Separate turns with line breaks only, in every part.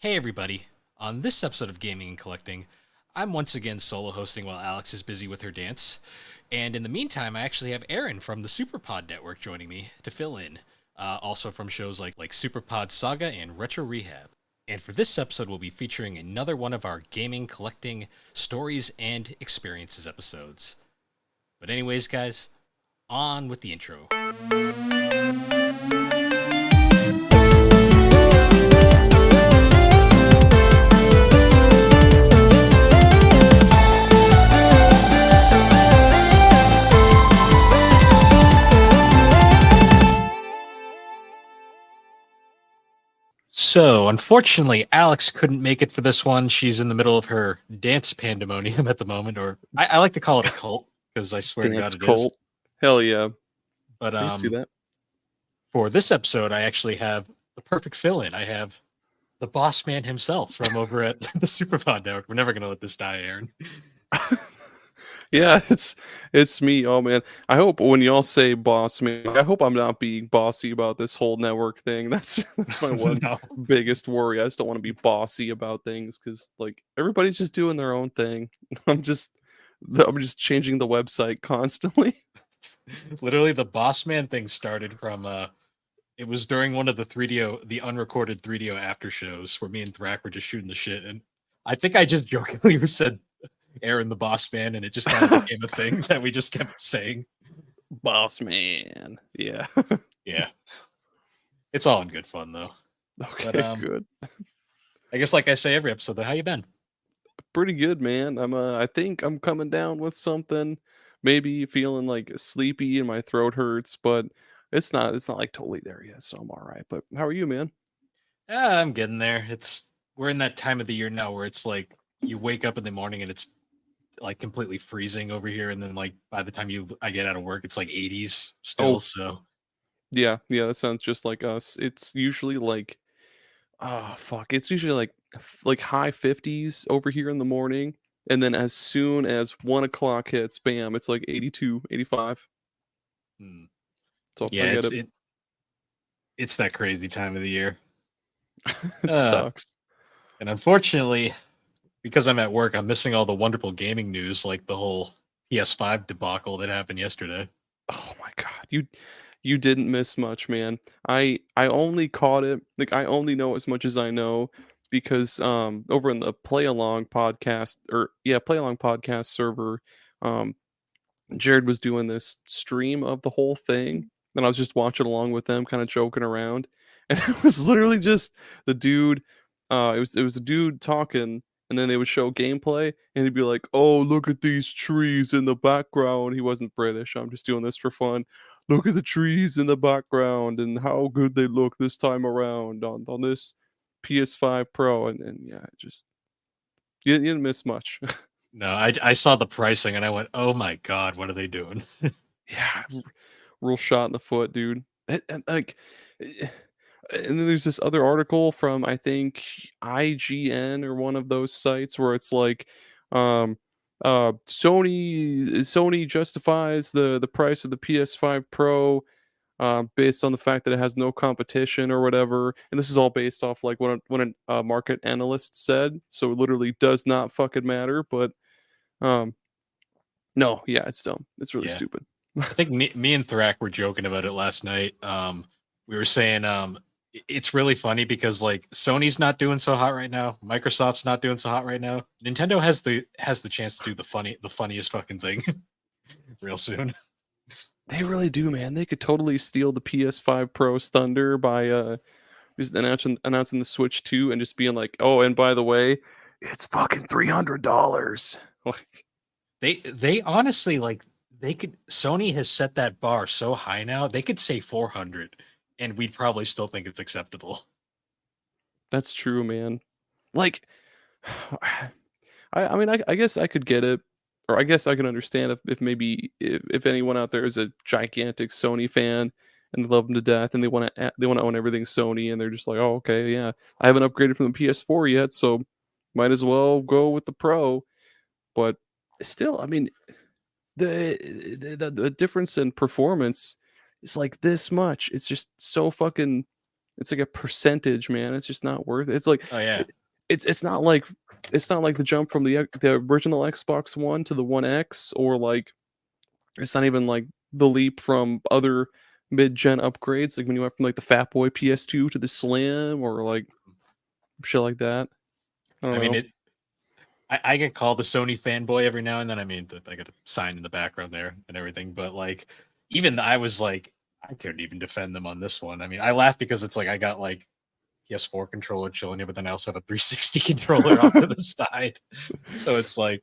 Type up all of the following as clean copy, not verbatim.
Hey everybody! On this episode of Gaming and Collecting, I'm once again solo hosting while Alex is busy with her dance. And in the meantime, I actually have Aaron from the SuperPod Network joining me to fill in. Also from shows like SuperPod Saga and Retro Rehab. And for this episode, we'll be featuring another one of our gaming, collecting, stories, and experiences episodes. But anyways, guys, on with the intro. So, unfortunately, Alex couldn't make it for this one. She's in the middle of her dance pandemonium at the moment, or I like to call it a cult because I swear to God
Dance
it is.
cult. Hell yeah.
But
I can see that.
for this episode, I actually have the perfect fill-in. I have the boss man himself from over at the Superpod Network. We're never gonna let this die, Aaron.
Yeah, it's me. Oh man. I hope when y'all say boss man, I hope I'm not being bossy about this whole network thing. That's my one
No,
biggest worry. I just don't want to be bossy about things because like everybody's just doing their own thing. I'm just changing the website constantly.
literally, the boss man thing started from it was during one of the 3DO, the unrecorded 3DO after shows where me and Thrak were just shooting the shit, and I think I just jokingly said Aaron the boss man, and it just kind of became a thing that we just kept saying.
Boss man. Yeah.
Yeah, it's all in good fun though. But
Okay, good.
I guess like I say every episode, though, how you been?
Pretty good, man. I think I'm coming down with something. Maybe feeling like sleepy and my throat hurts, but it's not like totally there yet, so I'm all right. But how are you, man?
I'm getting there. We're in that time of the year now where it's like you wake up in the morning and it's like completely freezing over here, and then like by the time I get out of work, it's like 80s still.
Oh,
So
yeah, yeah, that sounds just like us. It's usually like oh fuck, it's usually like high 50s over here in the morning, and then as soon as 1 o'clock hits, bam, it's like 82, 85.
hmm,
So I
yeah,
get it.
it's that crazy time of the year.
It
Uh,
sucks.
and unfortunately, because I'm at work, I'm missing all the wonderful gaming news, like the whole PS5 debacle that happened yesterday.
Oh my god, you didn't miss much, man. I only caught it, like I only know as much as I know because over in the Play Along podcast or yeah, Play Along podcast server, um Jared was doing this stream of the whole thing and I was just watching along with them kind of joking around and it was literally just the dude it was a dude talking and then they would show gameplay and he'd be like, "Oh, look at these trees in the background." He wasn't British. I'm just doing this for fun. "Look at the trees in the background and how good they look this time around on this PS5 Pro." And yeah, just you didn't miss much.
No, I saw the pricing and I went, "Oh my god, what are they doing?"
Yeah, real shot in the foot, dude. And like, eh, and then there's this other article from I think IGN or one of those sites where it's like, um, Sony justifies the price of the PS5 Pro, based on the fact that it has no competition or whatever, and this is all based off like what a market analyst said. So it literally does not fucking matter. But um, no, yeah, it's dumb. It's really
Yeah,
stupid.
I think me and Thrak were joking about it last night. We were saying it's really funny because like Sony's not doing so hot right now, Microsoft's not doing so hot right now. Nintendo has the chance to do the funniest fucking thing real soon.
They really do, man. They could totally steal the PS5 Pro's thunder by just announcing the Switch 2 and just being like, "Oh, and by the way, it's fucking $300." Like,
They honestly like they could Sony has set that bar so high now. They could say 400 and we'd probably still think it's acceptable.
that's true, man. Like, I guess I could get it, or I guess I can understand if maybe if anyone out there is a gigantic Sony fan and they love them to death and they want to own everything Sony and they're just like, "Oh, okay, yeah, I haven't upgraded from the PS4 yet, so might as well go with the Pro." But still, I mean, the difference in performance is like this much. It's just so fucking It's like a percentage, man. It's just not worth it. It's like
Oh yeah.
it, it's not like the jump from the original Xbox One to the One X, or like it's not even like the leap from other mid-gen upgrades, like when you went from like the Fat Boy PS2 to the Slim, or like shit like that. I don't
I mean
know.
it. I get called the Sony fanboy every now and then. I mean, I got a sign in the background there and everything, but like, even I was like, I couldn't even defend them on this one. I mean, I laugh because it's like I got like PS4 controller chilling here, but then I also have a 360 controller off to the side, so it's like,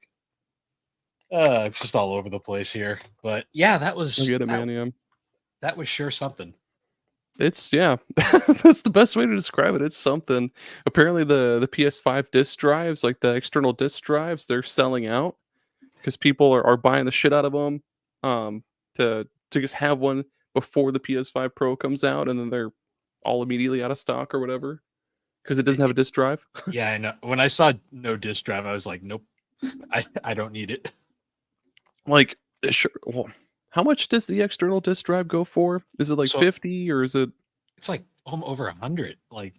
it's just all over the place here. But yeah,
I get it, man. Yeah.
that was sure something.
It's yeah, that's the best way to describe it. It's something. Apparently, the PS5 disc drives, like the external disc drives, they're selling out because people are buying the shit out of them, to just have one before the PS5 Pro comes out, and then they're all immediately out of stock or whatever because it doesn't have a disc drive.
Yeah, I know. When I saw no disc drive, I was like, nope, I don't need it.
Like, sure. Well, how much does the external disc drive go for? Is it like
So
50, or is it?
it's like over 100. Like,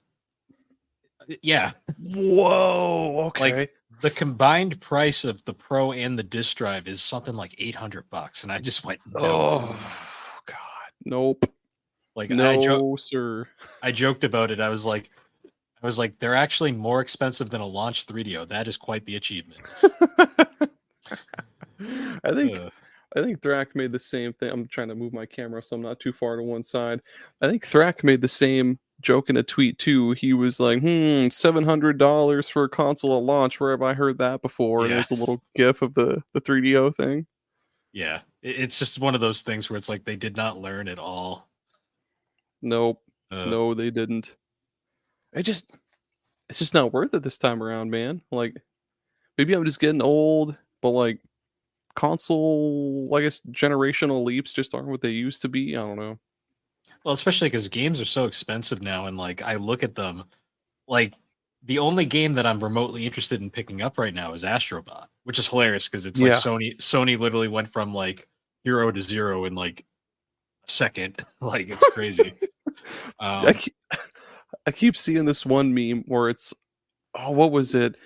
yeah,
Whoa.
like
Okay.
the combined price of the Pro and the disc drive is something like $800, and I just went no.
Oh God. Nope.
Like
No, sir.
I joked about it. I was like, they're actually more expensive than a launch 3DO. That is quite the achievement.
I think
Ugh.
I think Thrak made the same thing. I'm trying to move my camera so I'm not too far to one side. I think Thrak made the same joke in a tweet too. He was like, $700 for a console at launch. Where have I heard that before? And
Yeah,
there's a little gif of the 3DO thing.
yeah. It's just one of those things where it's like they did not learn at all.
Nope.
Uh,
No, they didn't. I just it's just not worth it this time around, man. Like, maybe I'm just getting old, but like console, I guess generational leaps just aren't what they used to be. I don't know.
well, especially because games are so expensive now, and like I look at them, like the only game that I'm remotely interested in picking up right now is Astrobot, which is hilarious because it's like
Yeah.
Sony literally went from like hero to zero in like a second. Like it's crazy.
I
Um,
keep, I keep seeing this one meme where it's, oh, what was it?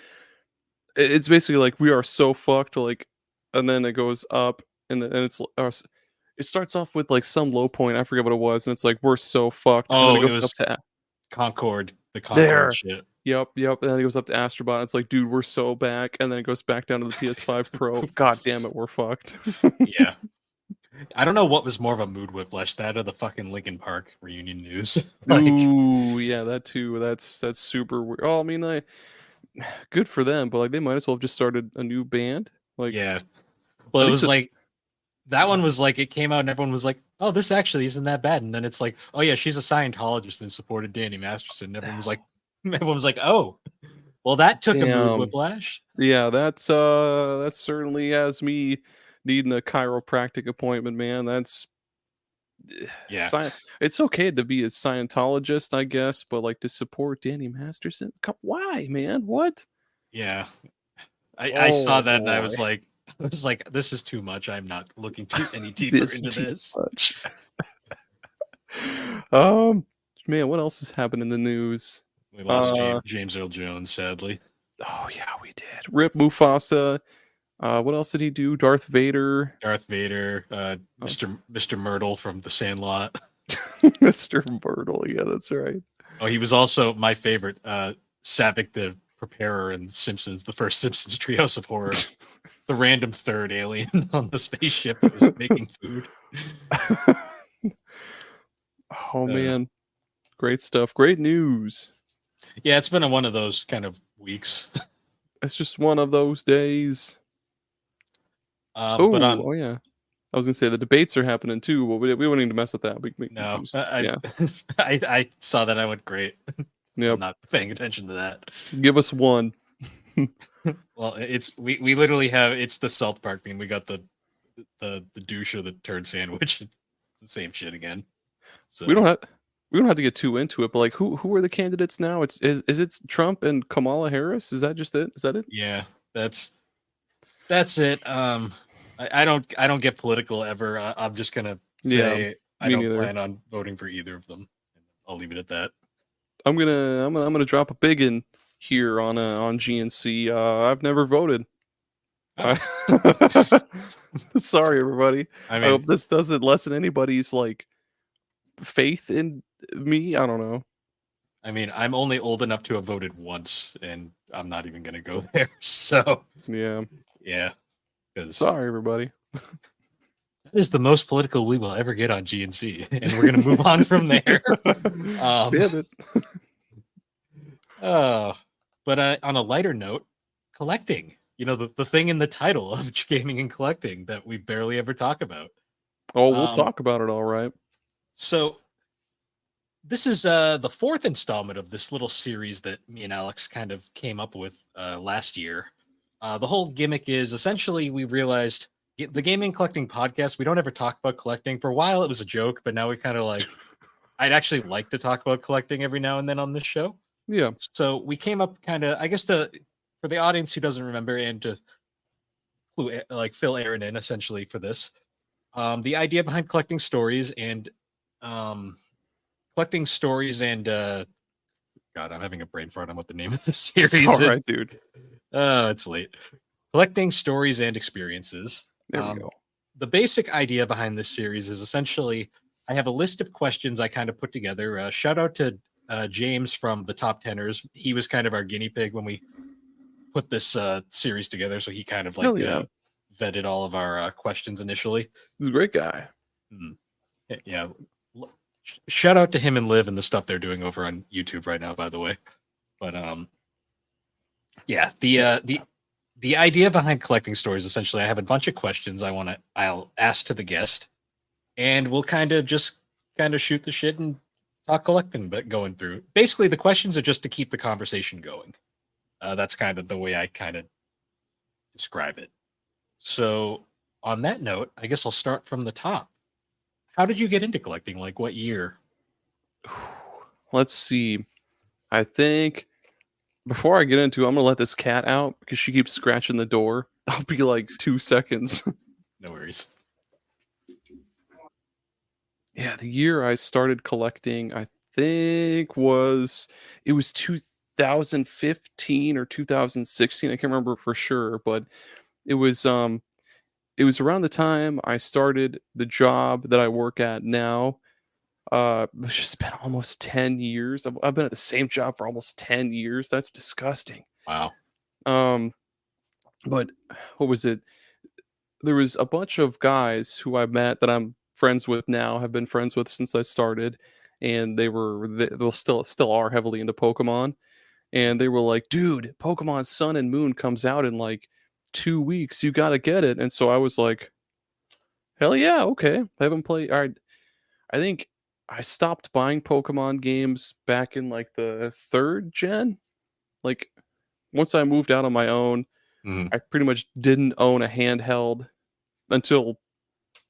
It's basically like we are so fucked, like, and then it goes up, and it starts off with like some low point. I forget what it was, and it's like we're so fucked, and then it
oh, it
goes
was
up to
The Concord
there.
shit.
Yep, and then it goes up to Astrobot. It's like, dude, we're so back, and then it goes back down to the PS5 Pro. God damn it, we're fucked.
Yeah. I don't know what was more of a mood whiplash, that or the fucking Linkin Park reunion news. Like,
Ooh, yeah, that too. That's super weird. Oh, I mean, like, good for them, but like they might as well have just started a new band. Like,
yeah. Well,
at
it
least
was like that one was like it came out and everyone was like, "Oh, this actually isn't that bad." And then it's like, "Oh yeah, she's a Scientologist and supported Danny Masterson." And everyone was like, "Oh, well, that took a mood
damn.
whiplash."
Yeah, that certainly has me needing a chiropractic appointment, man. That's
Yeah,
sci- it's okay to be a Scientologist, I guess, but like to support Danny Masterson? Why, man? What?
yeah. I saw
Oh
that and I
boy.
was like, I was like, "This is too much. I'm not looking too any deeper
This
into
too
this."
much. um Man, what else has happened in the news?
We lost
Uh
James Earl Jones, sadly.
oh yeah, we did. Rip Mufasa. What else did he do? Darth Vader.
Darth Vader,
Uh,
Mr. Myrtle from The Sandlot.
Mr. Myrtle. Yeah, that's right.
Oh, he was also my favorite, Savick the Preparer in Simpsons, the first Simpsons Treehouse of Horror, the random third alien on the spaceship that was making food.
Oh
Uh,
man, great stuff. Great news.
yeah, it's been one of those kind of weeks.
It's just one of those days.
But on
Oh yeah. I was gonna say the debates are happening too, but we wouldn't need to mess with that. We
no,
can just yeah.
I saw that. I went great. I'm
Yep.
not paying attention to that.
Give us one.
Well, it's we literally have it's the South Park meme. We got the douche or the turd sandwich. It's the same shit again.
we don't
So
have we don't have to get too into it, but like who are the candidates now? Is it Trump and Kamala Harris? Is that just it? Is that it?
yeah, that's it. I don't get political ever. I'm just gonna
Yeah,
say I
me
don't
neither.
plan on voting for either of them. I'll leave it at that.
I'm gonna drop a big in here on GNC. I've never voted. I
Oh,
Sorry, everybody.
I
I
mean,
hope this doesn't lessen anybody's like faith in me. I don't know.
I'm only old enough to have voted once, and I'm not even gonna go there. So
Yeah.
yeah, because
Sorry, everybody.
that is the most political we will ever get on GNC, and we're gonna move on from there. Um,
Damn it.
oh, but on a lighter note, collecting. The thing in the title of gaming and collecting that we barely ever talk about.
Oh, we'll
Um,
talk about it, all right.
so this is the fourth installment of this little series that me and Alex kind of came up with last year. The whole gimmick is essentially we realized the gaming collecting podcast, we don't ever talk about collecting. For a while, it was a joke, but now we kind of like, I'd actually like to talk about collecting every now and then on this show.
Yeah.
So we came up kind of, I guess, for the audience who doesn't remember and to like fill Aaron in essentially for this, the idea behind um, collecting stories and God, I'm having a brain fart on what the name of the
It's
series
all
is.
right, dude.
Oh, it's late. Collecting stories and experiences.
There we go.
The basic idea behind this series is essentially I have a list of questions I kind of put together. Shout out to James from the Top Teners. He was kind of our guinea pig when we put this series together. So he kind of
Hell
like
yeah.
vetted all of our questions initially.
He's a great guy.
Mm. Yeah. Shout out to him and Liv and the stuff they're doing over on YouTube right now, by the way. But yeah, the idea behind collecting stories essentially, I have a bunch of questions I'll ask to the guest, and we'll kind of shoot the shit and talk collecting, but going through. Basically, the questions are just to keep the conversation going. That's kind of the way I kind of describe it. So, on that note, I guess I'll start from the top. How did you get into collecting? Like, what year?
Let's see. I think before I get into it, I'm gonna let this cat out because she keeps scratching the door. I'll be like 2 seconds.
No worries.
Yeah, the year I started collecting, I think it was 2015 or 2016. I can't remember for sure, but it was um it was around the time I started the job that I work at now. It's just been almost 10 years. I've been at the same job for almost 10 years. That's disgusting.
Wow.
Um, but what was it? There was a bunch of guys who I met that I'm friends with now, have been friends with since I started, and they'll still are heavily into Pokemon. And they were like, "Dude, Pokemon Sun and Moon comes out in like 2 weeks. You gotta get it." And so I was like, "Hell yeah, okay." I haven't played. All right, I think I stopped buying Pokemon games back in like the third gen. Like once I moved out on my own,
Mhm.
I pretty much didn't own a handheld until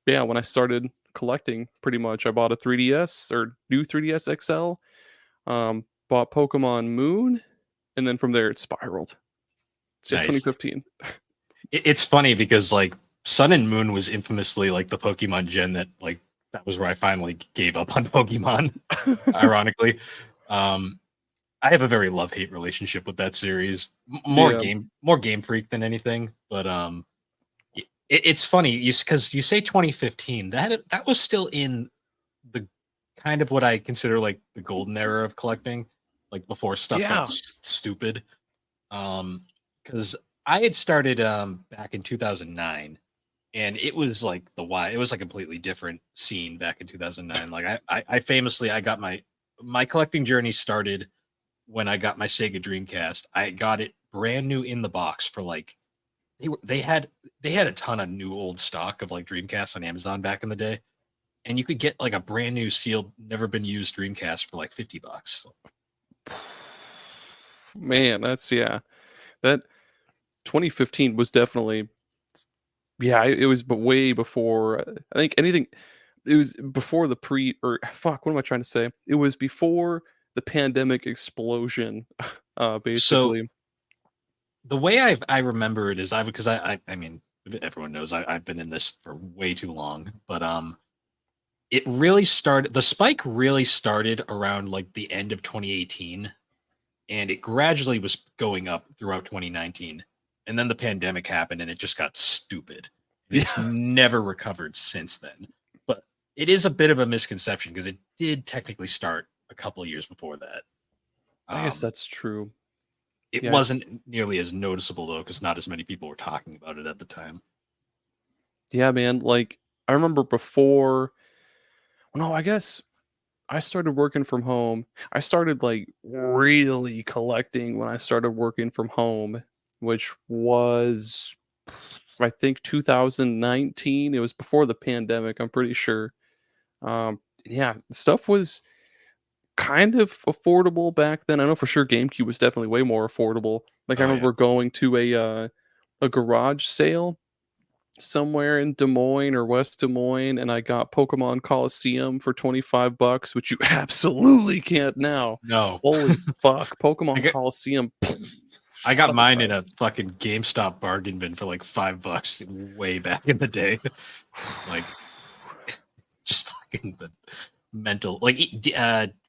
when I started collecting. Pretty much, I bought a 3DS or new 3DS XL. Bought Pokemon Moon, and then from there it spiraled. So yeah,
Nice.
2015.
It's funny because like Sun and Moon was infamously like the Pokemon gen that was where I finally gave up on Pokemon. Ironically, um, I have a very love hate relationship with that series.
Yeah,
More Game Freak than anything. But it's funny because you say 2015. That was still in the kind of what I consider like the golden era of collecting, like before stuff got
yeah,
stupid. Because I had started back in 2009, and it was like it was a completely different scene back in 2009. Like I famously I got my collecting journey started when I got my Sega Dreamcast. I got it brand new in the box for like they had a ton of new old stock of like Dreamcasts on Amazon back in the day, and you could get like a brand new sealed, never been used Dreamcast for like $50.
man, that's yeah. That 2015 was definitely it was but way before. I think anything. It was before the pre or fuck. What am I trying to say? It was before the pandemic explosion.
So
Basically.
the way I remember it is because I mean everyone knows I've been in this for way too long, but it really started. The spike really started around like the end of 2018, and it gradually was going up throughout 2019. And then the pandemic happened, and it just got stupid. And
Yeah,
it's never recovered since then. But it is a bit of a misconception because it did technically start a couple of years before that.
I guess
Um,
that's true.
it
Yeah,
wasn't nearly as noticeable though, because not as many people were talking about it at the time.
yeah, man. Like I remember before. No, I guess I started working from home. I started like really collecting when I started working from home, which was I think 2019. It was before the pandemic, I'm pretty sure. Yeah, stuff was kind of affordable back then. I know for sure GameCube was definitely way more affordable. Like I
Oh yeah,
remember going to a garage sale somewhere in Des Moines or West Des Moines, and I got Pokemon Coliseum for $25, which you absolutely can't now.
no,
Holy fuck,
I
Pokemon
got
Coliseum.
I
Shut
got
up the
mine in a
price.
fucking GameStop bargain bin for like $5 way back in the day. Like just fucking the mental like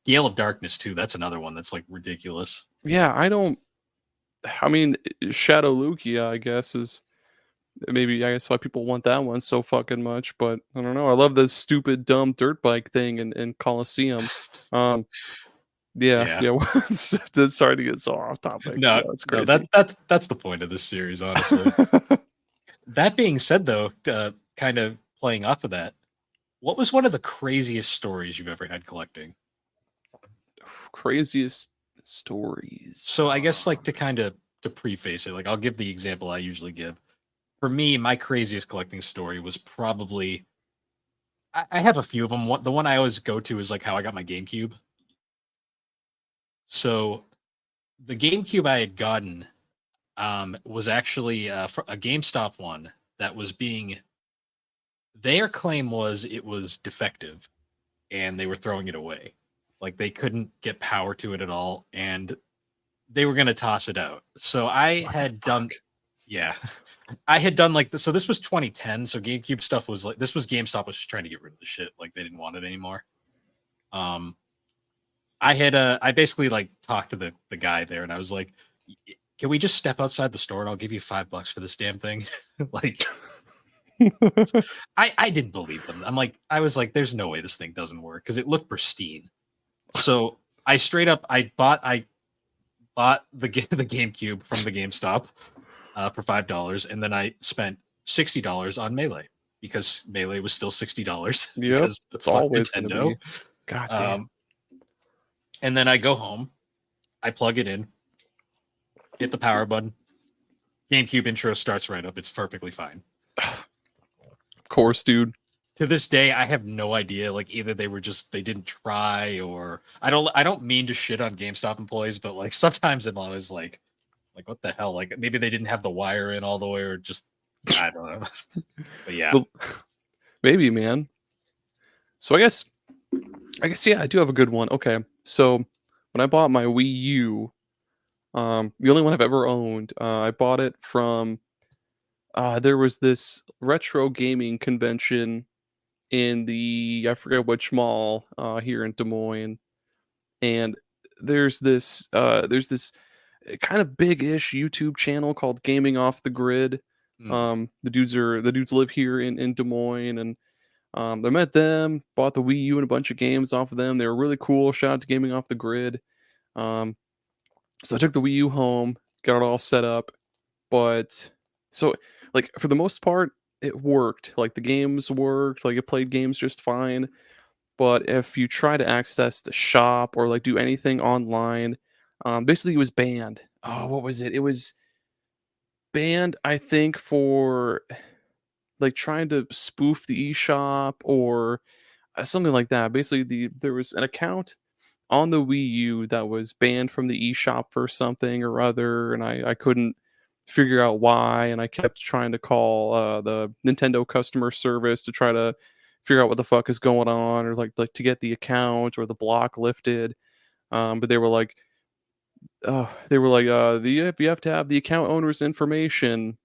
Gale of Darkness too. That's another one that's like ridiculous.
Yeah, I mean, Shadow Lugia, I guess, is maybe I guess why people want that one so fucking much. But I don't know. I love the stupid dumb dirt bike thing in Coliseum. Um, yeah,
Yeah.
yeah. Sorry to get so off topic.
No,
Yeah, it's
no,
crazy.
that's the point of this series, honestly. That being said, though, kind of playing off of that, what was one of the craziest stories you've ever had collecting?
Craziest stories.
So I guess like to preface it, like I'll give the example I usually give. For me, my craziest collecting story was probably I have a few of them. The one I always go to is like how I got my GameCube. So the GameCube I had gotten was actually a GameStop one that was being. Their claim was it was defective, and they were throwing it away. Like they couldn't get power to it at all, and they were going to toss it out. So I
What the
had done,
fuck?
yeah, I had done like so this was 2010. So GameCube stuff was like this was GameStop was just trying to get rid of the shit. Like they didn't want it anymore. Um, I basically like talked to the guy there, and I was like, can we just step outside the store and I'll give you $5 for this damn thing? Like I didn't believe them. I was like, there's no way this thing doesn't work because it looked pristine. So I straight up I bought the GameCube from the GameStop for $5, and then I spent $60 on Melee because Melee was still $60
Yep,
because
it's
fuck
always gonna
Nintendo.
be. God damn.
Um, and then I go home, I plug it in, hit the power button, GameCube intro starts right up. It's perfectly fine.
Of course, dude.
To this day, I have no idea. Like either they didn't try, or I don't mean to shit on GameStop employees, but like sometimes I'm always like what the hell? Like maybe they didn't have the wire in all the way, or just I don't know. But yeah,
Well, maybe, man. So I guess yeah, I do have a good one. Okay. So when I bought my Wii U, the only one I've ever owned, I bought it from there was this retro gaming convention in the I forget which mall here in Des Moines, and there's this kind of big-ish YouTube channel called Gaming Off the Grid.
mm,
The dudes live here in Des Moines, and I met them, bought the Wii U and a bunch of games off of them. They were really cool. Shout out to Gaming Off the Grid. Um, so I took the Wii U home, got it all set up, but so like for the most part, it worked. Like the games worked, like it played games just fine. But if you try to access the shop or like do anything online, basically it was banned. Oh, what was it? It was banned, I think, for like trying to spoof the eShop or something like that. Basically, there was an account on the Wii U that was banned from the eShop for something or other, and I couldn't figure out why, and I kept trying to call the Nintendo customer service to try to figure out what the fuck is going on, or like to get the account or the block lifted. But they were like, you have to have the account owner's information,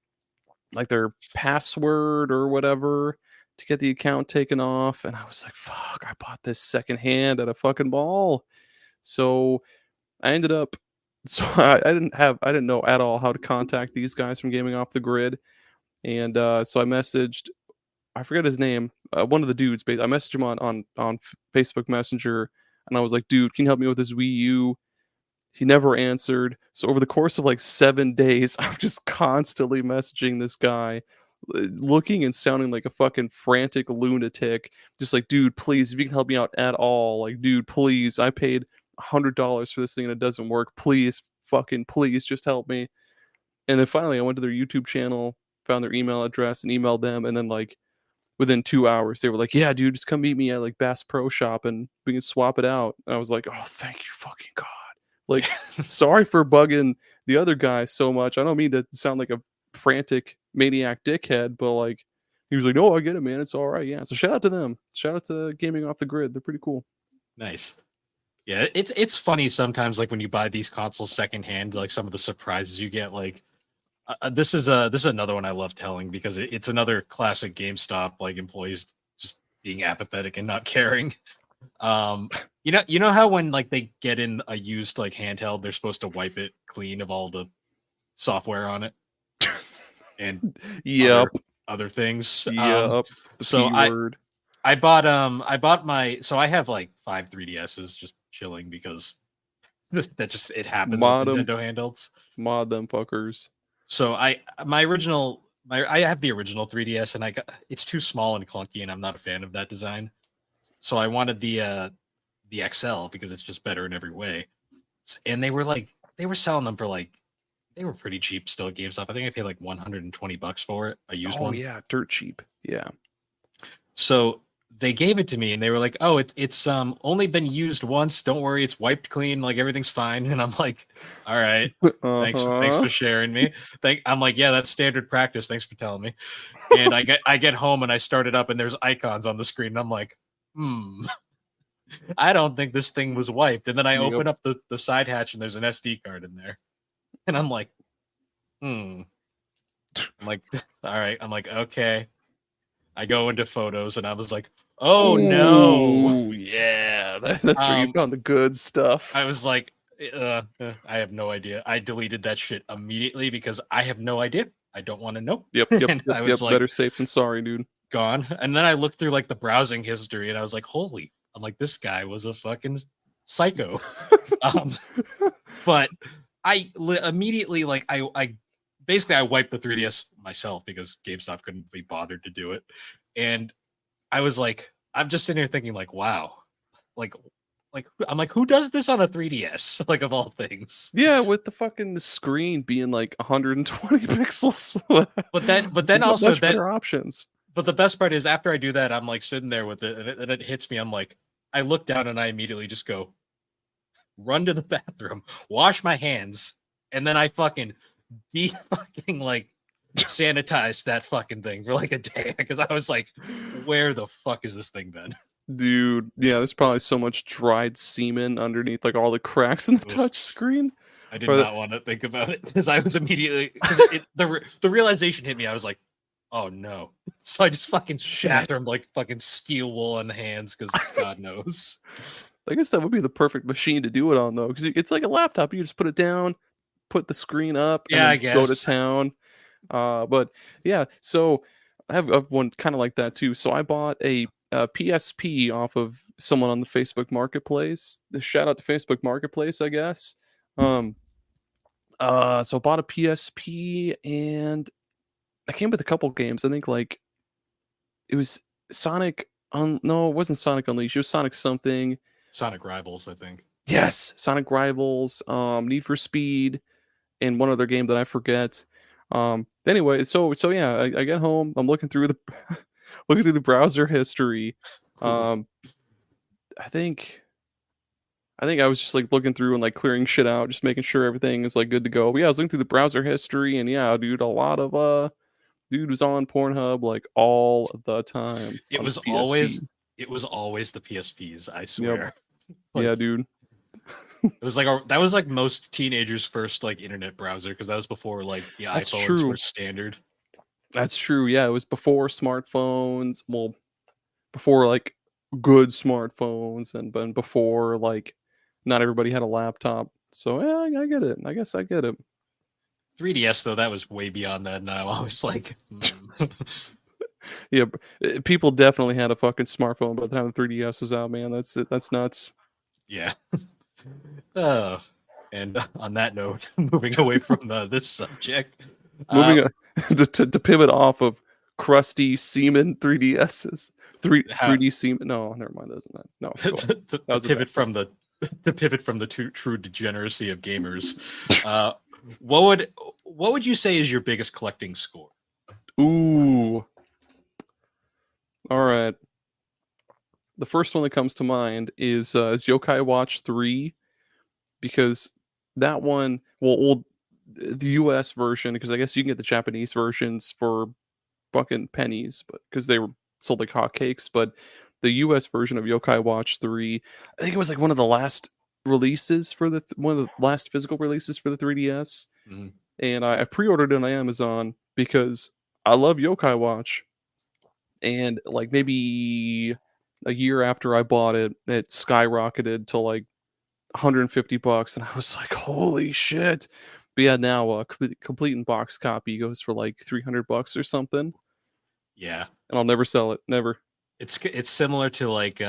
like their password or whatever, to get the account taken off, and I was like, "Fuck! I bought this secondhand at a fucking mall." So I ended up, so I didn't know at all how to contact these guys from Gaming Off the Grid, and so I messaged, I forget his name, one of the dudes. I messaged him on Facebook Messenger, and I was like, "Dude, can you help me with this Wii U?" He never answered. So over the course of like 7 days, I'm just constantly messaging this guy, looking and sounding like a fucking frantic lunatic. Just like, dude, please, if you can help me out at all, like, dude, please, I paid $100 for this thing and it doesn't work. Please, fucking please, just help me. And then finally, I went to their YouTube channel, found their email address, and emailed them. And then like within 2 hours, they were like, "Yeah, dude, just come meet me at like Bass Pro Shop and we can swap it out." And I was like, "Oh, thank you, fucking God." Like, sorry for bugging the other guy so much. I don't mean to sound like a frantic maniac dickhead, but like, he was like, "No, I get it, man. It's all right." Yeah. So shout out to them. Shout out to Gaming Off the Grid. They're pretty cool.
Nice. Yeah, it's funny sometimes, like when you buy these consoles secondhand, like some of the surprises you get. Like this is another one I love telling because it's another classic GameStop like employees just being apathetic and not caring. You know how when like they get in a used like handheld, they're supposed to wipe it clean of all the software on it and
Yep.
other things.
Yep. The
So
P word.
I bought my, so I have like 5 3DSs just chilling because that just it happens with
Mod them.
Nintendo handhelds.
Mod them fuckers.
So I have the original 3DS and it's too small and clunky and I'm not a fan of that design. So I wanted the XL because it's just better in every way. And they were selling them for like, they were pretty cheap still at GameStop. I think I paid like $120 for it, a used
Oh
one.
yeah, dirt cheap. Yeah.
So they gave it to me and they were like, "Oh, it's only been used once. Don't worry, it's wiped clean. Like everything's fine." And I'm like, "All right, thanks
Uh-huh.
for sharing me." I'm like, "Yeah, that's standard practice. Thanks for telling me." And I get home and I start it up and there's icons on the screen and I'm like, I don't think this thing was wiped. And then I
Yep.
open up the side hatch and there's an SD card in there, and I'm like, I'm like, all right. I'm like, okay. I go into photos and I was like, oh no.
Ooh, yeah. That's where you
Um,
found the good stuff.
I was like, I have no idea. I deleted that shit immediately because I have no idea. I don't want to know.
Yep, yep,
And
yep,
I
yep.
was like,
Better safe than sorry, dude.
gone. And then I looked through like the browsing history and I was like, holy, I'm like, this guy was a fucking psycho. um, but immediately, like, I basically I wiped the 3DS myself because GameStop couldn't be bothered to do it. And I was like, I'm just sitting here thinking, like, wow, like, I'm like, who does this on a 3DS? Like, of all things.
Yeah, with the fucking screen being like 120 pixels.
But then
You got
also
much better options.
but the best part is after I do that, I'm like sitting there with it, and it hits me. I'm like, I look down and I immediately just go, run to the bathroom, wash my hands, and then I fucking fucking like sanitize that fucking thing for like a day because I was like, where the fuck is this thing been?
Dude, yeah, there's probably so much dried semen underneath like all the cracks in the
Oof.
touch screen.
I did
Or
not want to think about it because I was immediately because the realization hit me. I was like, oh no. So I just fucking bathroom like fucking steel wool on the hands because God knows.
I guess that would be the perfect machine to do it on though, because it's like a laptop. You just put it down, put the screen up, and
Yeah,
then
I
just go to
guess.
town. But yeah, so I have one kind of like that too. So I bought a PSP off of someone on the Facebook Marketplace. Shout out to Facebook Marketplace, I guess. So I bought a PSP and I came with a couple games. I think like it was Sonic. No, it wasn't Sonic Unleashed. It was Sonic something.
Sonic Rivals, I think.
Yes, Sonic Rivals, Need for Speed, and one other game that I forget. Anyway, so yeah, I get home. I'm looking through the looking through the browser history.
Cool.
Um, I think I was just like looking through and like clearing shit out, just making sure everything is like good to go. But yeah, I was looking through the browser history, and yeah, dude, a lot of dude was on Pornhub like all the time
It
on his
was
PSP.
always the PSPs, I
Yep.
swear.
Yeah,
Like
dude.
it was like that was like most teenagers' first like internet browser because that was before like the
That's
iPhones were
true.
standard.
That's true. Yeah, it was before smartphones. Well, before like good smartphones, and before like not everybody had a laptop. So yeah, I get it. I guess I get it.
3DS though, that was way beyond that. Now I was like,
Yeah, people definitely had a fucking smartphone by the time the 3DS was out, man. That's it. That's nuts.
yeah. Oh, and on that note, moving away from this subject, uh,
Moving on to pivot off of crusty Seaman 3DSs. 3D Seaman. No, never mind. That wasn't that. No, go on. That
to
was a bad
pivot from
question.
the pivot from the true degeneracy of gamers, uh, what would you say is your biggest collecting score?
Ooh. All right. The first one that comes to mind is Yokai Watch 3, because that one, well, the US version, because I guess you can get the Japanese versions for fucking pennies, but because they were sold like hotcakes. But the US version of Yokai Watch 3, I think it was like one of the last releases for one of the last physical releases for the 3DS.
Mhm.
And I pre-ordered it on Amazon because I love Yokai Watch. And like maybe a year after I bought it, it skyrocketed to like $150, and I was like, "Holy shit!" But yeah, now a complete in box copy goes for like $300 or something,
Yeah,
and I'll never sell it. Never.
it's similar to like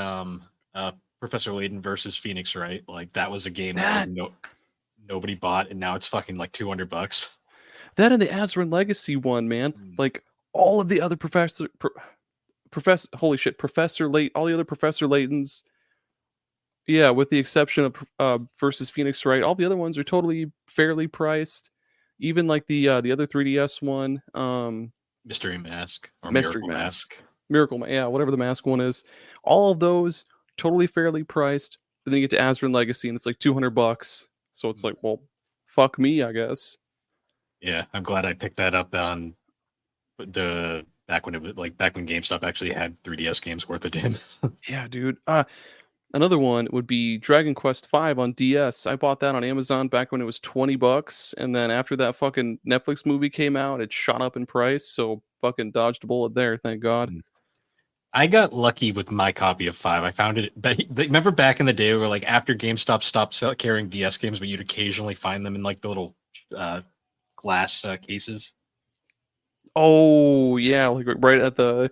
Professor Layton versus Phoenix, right? Like that was a game that like
That
nobody bought, and now it's fucking like $200.
that and the Azran Legacy one, man.
Mm.
Like all of the other professor, holy shit, Professor Late, all the other Professor Laytons. Yeah, with the exception of versus Phoenix, right? All the other ones are totally fairly priced. Even like the other 3DS one,
Mystery Mask or
Mystery
Miracle
Mask,
Mask.
Yeah, whatever the mask one is. All of those totally fairly priced. But then you get to Azran Legacy and it's like $200. So it's like, well, fuck me, I guess.
Yeah, I'm glad I picked that up on the back when it was like back when GameStop actually had 3DS games worth a damn.
Yeah, dude. Another one would be Dragon Quest V on DS. I bought that on Amazon back when it was $20, and then after that fucking Netflix movie came out, it shot up in price. So fucking dodged a bullet there, thank God.
I got lucky with my copy of 5. I found it. Remember back in the day where like after GameStop stopped carrying DS games, but you'd occasionally find them in like the little uh, glass cases.
Oh yeah, like right at the,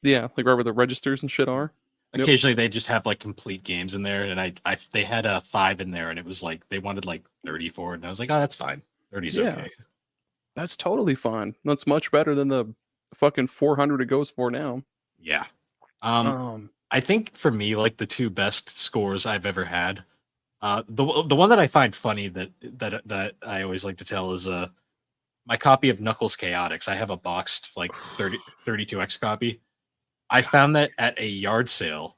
yeah, like right where the registers and shit are. Yep.
Occasionally they just have like complete games in there, and I they had a 5 in there, and it was like they wanted like 30 for it, and I was like, oh, that's fine. 30 is
Yeah,
okay.
that's totally fine. That's much better than the fucking 400 it goes for now.
Yeah. Um,
Um,
I think for me, like the two best scores I've ever had. The one that I find funny that I always like to tell is my copy of Knuckles Chaotix. I have a boxed like 32x copy. I found that at a yard sale.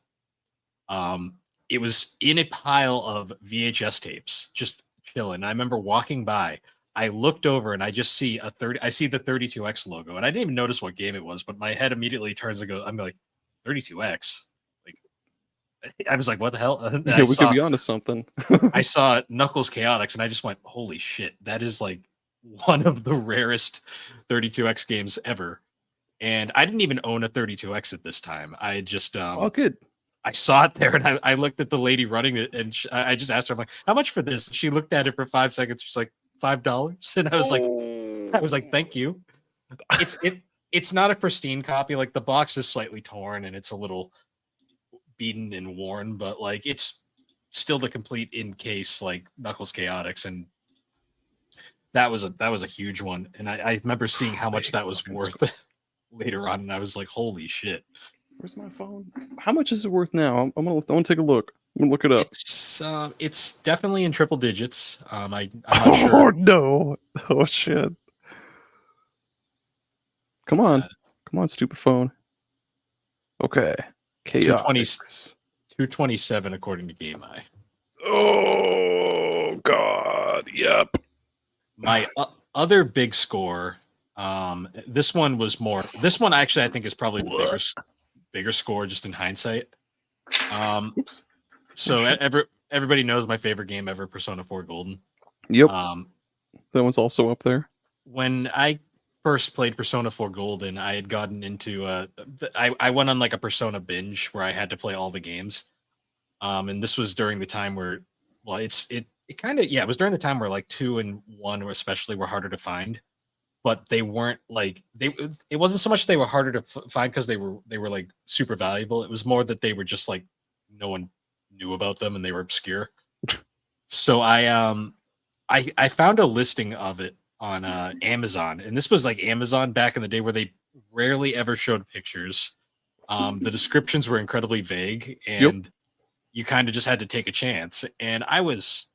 It was in a pile of VHS tapes, just chilling. I remember walking by. I looked over and I just see I see the 32x logo, and I didn't even notice what game it was, but my head immediately turns and goes, I'm like, 32x. Like I was like, what the hell? And
yeah, we could be onto something.
I saw Knuckles Chaotix, and I just went, holy shit, that is like one of the rarest 32x games ever. And I didn't even own a 32x at this time. I just
Fuck it.
I saw it there, and I looked at the lady running it, and I just asked her, I'm like, how much for this? She looked at it for 5 seconds. She's like, $5, and I was like, thank you. It's not a pristine copy. Like the box is slightly torn and it's a little beaten and worn, but like it's still the complete in case like Knuckles Chaotix, and that was a huge one. And I remember seeing how much that was worth later on, and I was like, holy shit.
Where's my phone? How much is it worth now? I'm gonna take a look. I'm gonna look it up.
It's definitely in triple digits. I'm not
Oh
sure.
no! Oh shit! Come on, come on, stupid phone. Okay,
220,
chaotix.
227 according to Game Eye.
Oh god! Yep.
My other big score. This one was more. This one actually I think is probably the bigger score just in hindsight.
Oops.
So everybody knows my favorite game ever, Persona 4 Golden.
Yep. That one's also up there.
When I first played Persona 4 Golden, I had gotten into I went on like a Persona binge where I had to play all the games. And this was during the time where, well, it kind of, yeah, it was during the time where like 2 and 1 were especially were harder to find, but they weren't like it wasn't so much they were harder to find because they were like super valuable. It was more that they were just like no one knew about them and they were obscure. So I found a listing of it on Amazon, and this was like Amazon back in the day where they rarely ever showed pictures. The descriptions were incredibly vague,
Yep.
and you kind of just had to take a chance. And I was,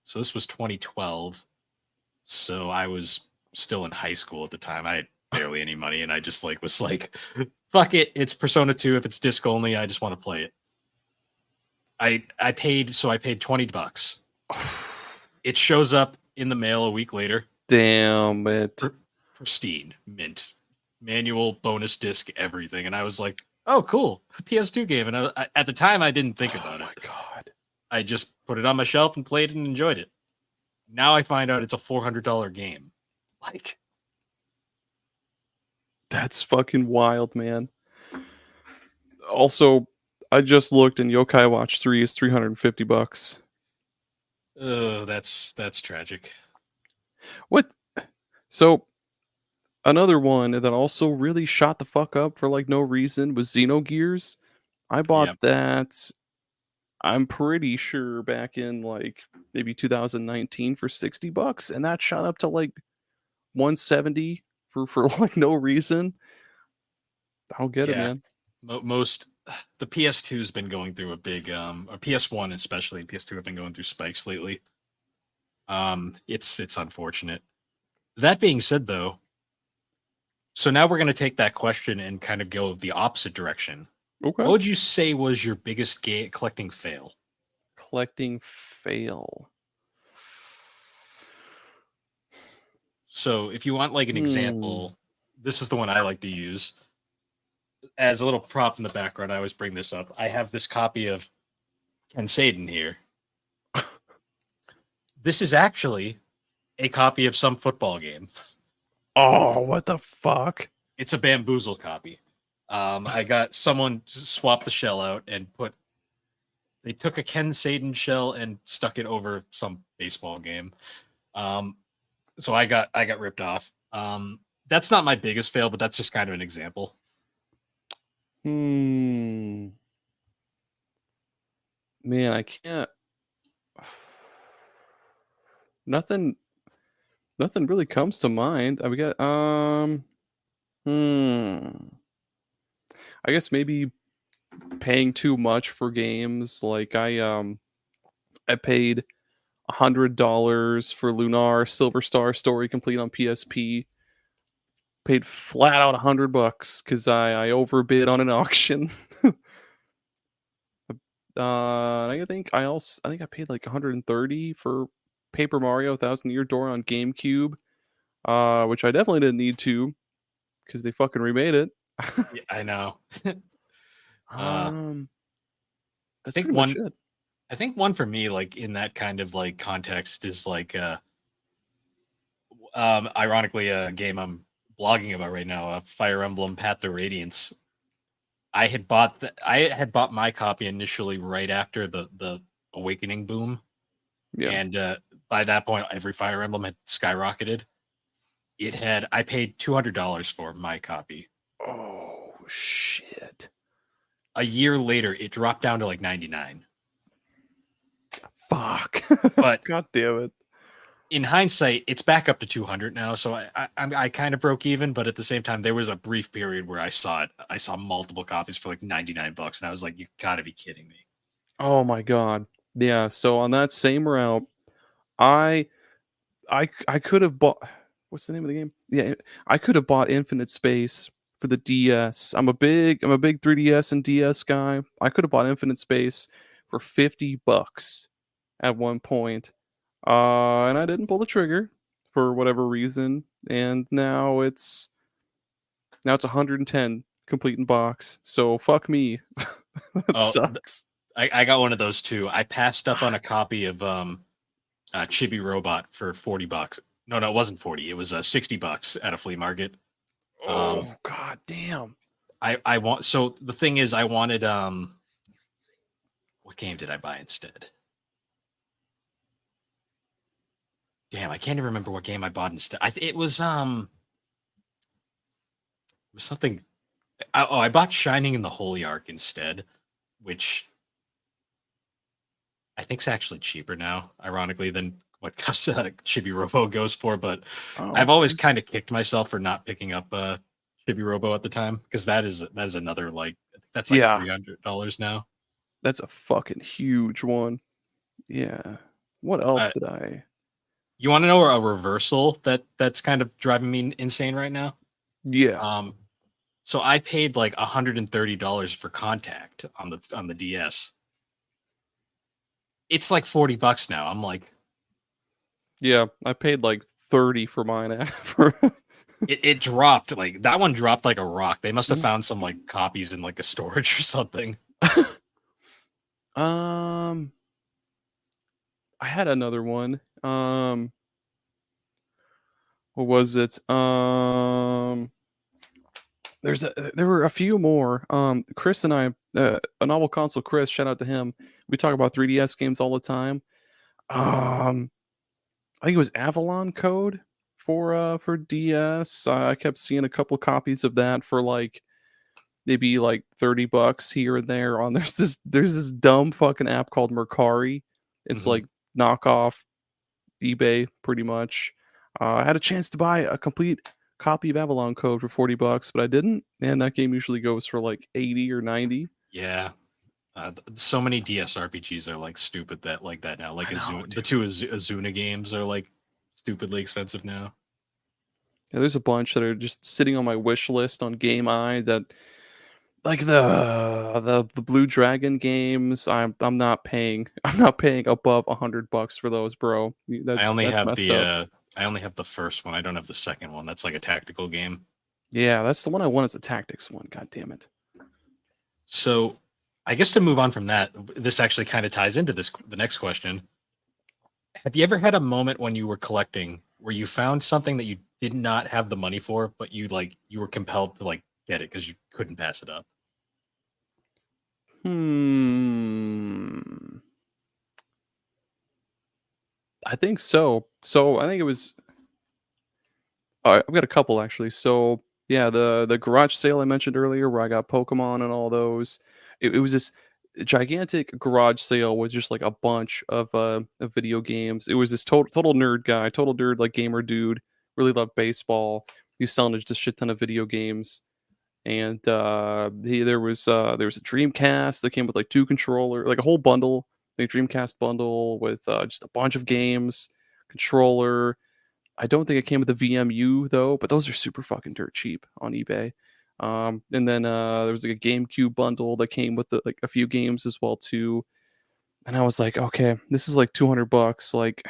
so this was 2012, so I was still in high school at the time. I had barely any money, and I just like was like, "Fuck it, it's Persona 2. If it's disc only, I just want to play it." I paid $20. It shows up in the mail a week later.
Damn it.
Pristine, mint, manual, bonus disc, everything. And I was like, oh, cool. PS2 game. And at the time, I didn't think about it.
Oh my God.
I just put it on my shelf and played it and enjoyed it. Now I find out it's a $400 game. Like,
that's fucking wild, man. Also, I just looked and Yokai Watch 3 is $350.
oh, that's tragic.
What? So another one that also really shot the fuck up for like no reason was Xenogears. I bought that, I'm pretty sure back in like maybe 2019 for $60, and that shot up to like 170 for like no reason. I don't get it, man.
Most the PS2 has been going through a big or PS1 especially, PS2 have been going through spikes lately. It's unfortunate. That being said, though, so now we're going to take that question and kind of go the opposite direction.
Okay.
What would you say was your biggest collecting fail?
Collecting fail.
So if you want like an example, this is the one I like to use. As a little prop in the background, I always bring this up. I have this copy of Ken Saden here. This is actually a copy of some football game.
Oh, what the fuck?
It's a Bamboozle copy. I got someone to swap the shell out and they took a Ken Saden shell and stuck it over some baseball game. So I got ripped off. That's not my biggest fail, but that's just kind of an example.
Man, I can't. Nothing really comes to mind. We got I guess maybe paying too much for games. Like I paid $100 for Lunar Silver Star Story Complete on PSP. Paid flat out $100 because I overbid on an auction. I think I paid like 130 for Paper Mario 1000 Year Door on GameCube, which I definitely didn't need to because they fucking remade it.
Yeah, I know.
That's pretty much it.
I think one for me, like in that kind of like context, is like ironically a game I'm blogging about right now, Fire Emblem Path to Radiance. I had bought my copy initially right after the Awakening boom. Yeah. And by that point, every Fire Emblem had skyrocketed. I paid $200 for my copy.
Oh shit.
A year later, it dropped down to like 99.
Fuck.
But
God damn it.
In hindsight, it's back up to 200 now, so I kind of broke even. But at the same time, there was a brief period where I saw multiple copies for like $99, and I was like, "You got to be kidding me!"
Oh my god, yeah. So on that same route, I could have bought. What's the name of the game? Yeah, I could have bought Infinite Space for the DS. I'm a big 3DS and DS guy. I could have bought Infinite Space for $50 at one point. And I didn't pull the trigger for whatever reason, and now it's 110 complete in box. So fuck me. That sucks.
I got one of those too. I passed up on a copy of Chibi Robot for $40. No, it wasn't 40. It was $60 at a flea market. Um,
Oh god damn.
I want. So the thing is, I wanted what game did I buy instead? Damn, I can't even remember what game I bought instead. It was something. I bought Shining in the Holy Ark instead, which I think is actually cheaper now, ironically, than what Chibi Robo goes for. But
Oh,
I've always
okay.
kind of kicked myself for not picking up Chibi Robo at the time, because that is another like that's like
Yeah,
$300 now.
that's a fucking huge one. Yeah. What
Uh,
else did I?
you want to know a reversal that's kind of driving me insane right now?
Yeah.
Um, so I paid like $130 for Contact on the DS. It's like $40 now. I'm like,
Yeah, I paid like 30 for mine for
it dropped, like that one dropped like a rock. They must have found some like copies in like a storage or something.
um I had another one. What was it? There were a few more. Chris and I, a novel console Chris, shout out to him. We talk about 3DS games all the time. Um, I think it was Avalon Code for DS. I kept seeing a couple copies of that for like maybe like $30 here and there. On there's this dumb fucking app called Mercari. It's
Hmm.
like knockoff eBay pretty much. I had a chance to buy a complete copy of Avalon Code for $40, but I didn't. And that game usually goes for like 80 or 90.
Yeah. So many DS RPGs are like stupid that like that now. Like
I know,
The
dude.
two Azuna games are like stupidly expensive now.
Yeah, there's a bunch that are just sitting on my wish list on Game Eye that like the Blue Dragon games. I'm not paying. I'm not paying above $100 for those, bro.
I
That's
only
that's
have
messed
the
up.
uh I only have the first one. I don't have the second one. That's like a tactical game.
Yeah, that's the one I want. Is the tactics one. God damn it.
So I guess to move on from that, this actually kind of ties into the next question. Have you ever had a moment when you were collecting where you found something that you did not have the money for, but you were compelled to like get it because you couldn't pass it up?
Hmm. I think so. So I think it was. I've got a couple actually. So yeah, the garage sale I mentioned earlier, where I got Pokemon and all those. It was this gigantic garage sale with just like a bunch of video games. It was this total nerd guy, total nerd like gamer dude. Really loved baseball. He was selling just a shit ton of video games. And there was a Dreamcast that came with like two controller, like a whole bundle, like Dreamcast bundle with just a bunch of games, controller. I don't think it came with the VMU though, but those are super fucking dirt cheap on eBay. And then there was like a GameCube bundle that came with like a few games as well too. And I was like, okay, this is like $200. Like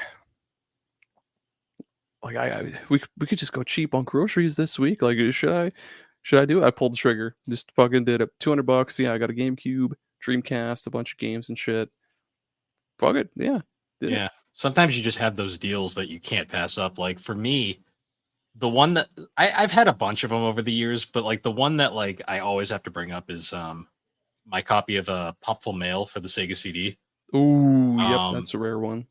we could just go cheap on groceries this week. Like should I do it? I pulled the trigger. Just fucking did it. $200. Yeah, I got a GameCube, Dreamcast, a bunch of games and shit. Fuck it. Yeah, did it.
Yeah. Sometimes you just have those deals that you can't pass up. Like for me, the one that I've had a bunch of them over the years, but like the one that like I always have to bring up is my copy of Popful Mail for the Sega CD.
Ooh, yep,
Um
that's a rare one.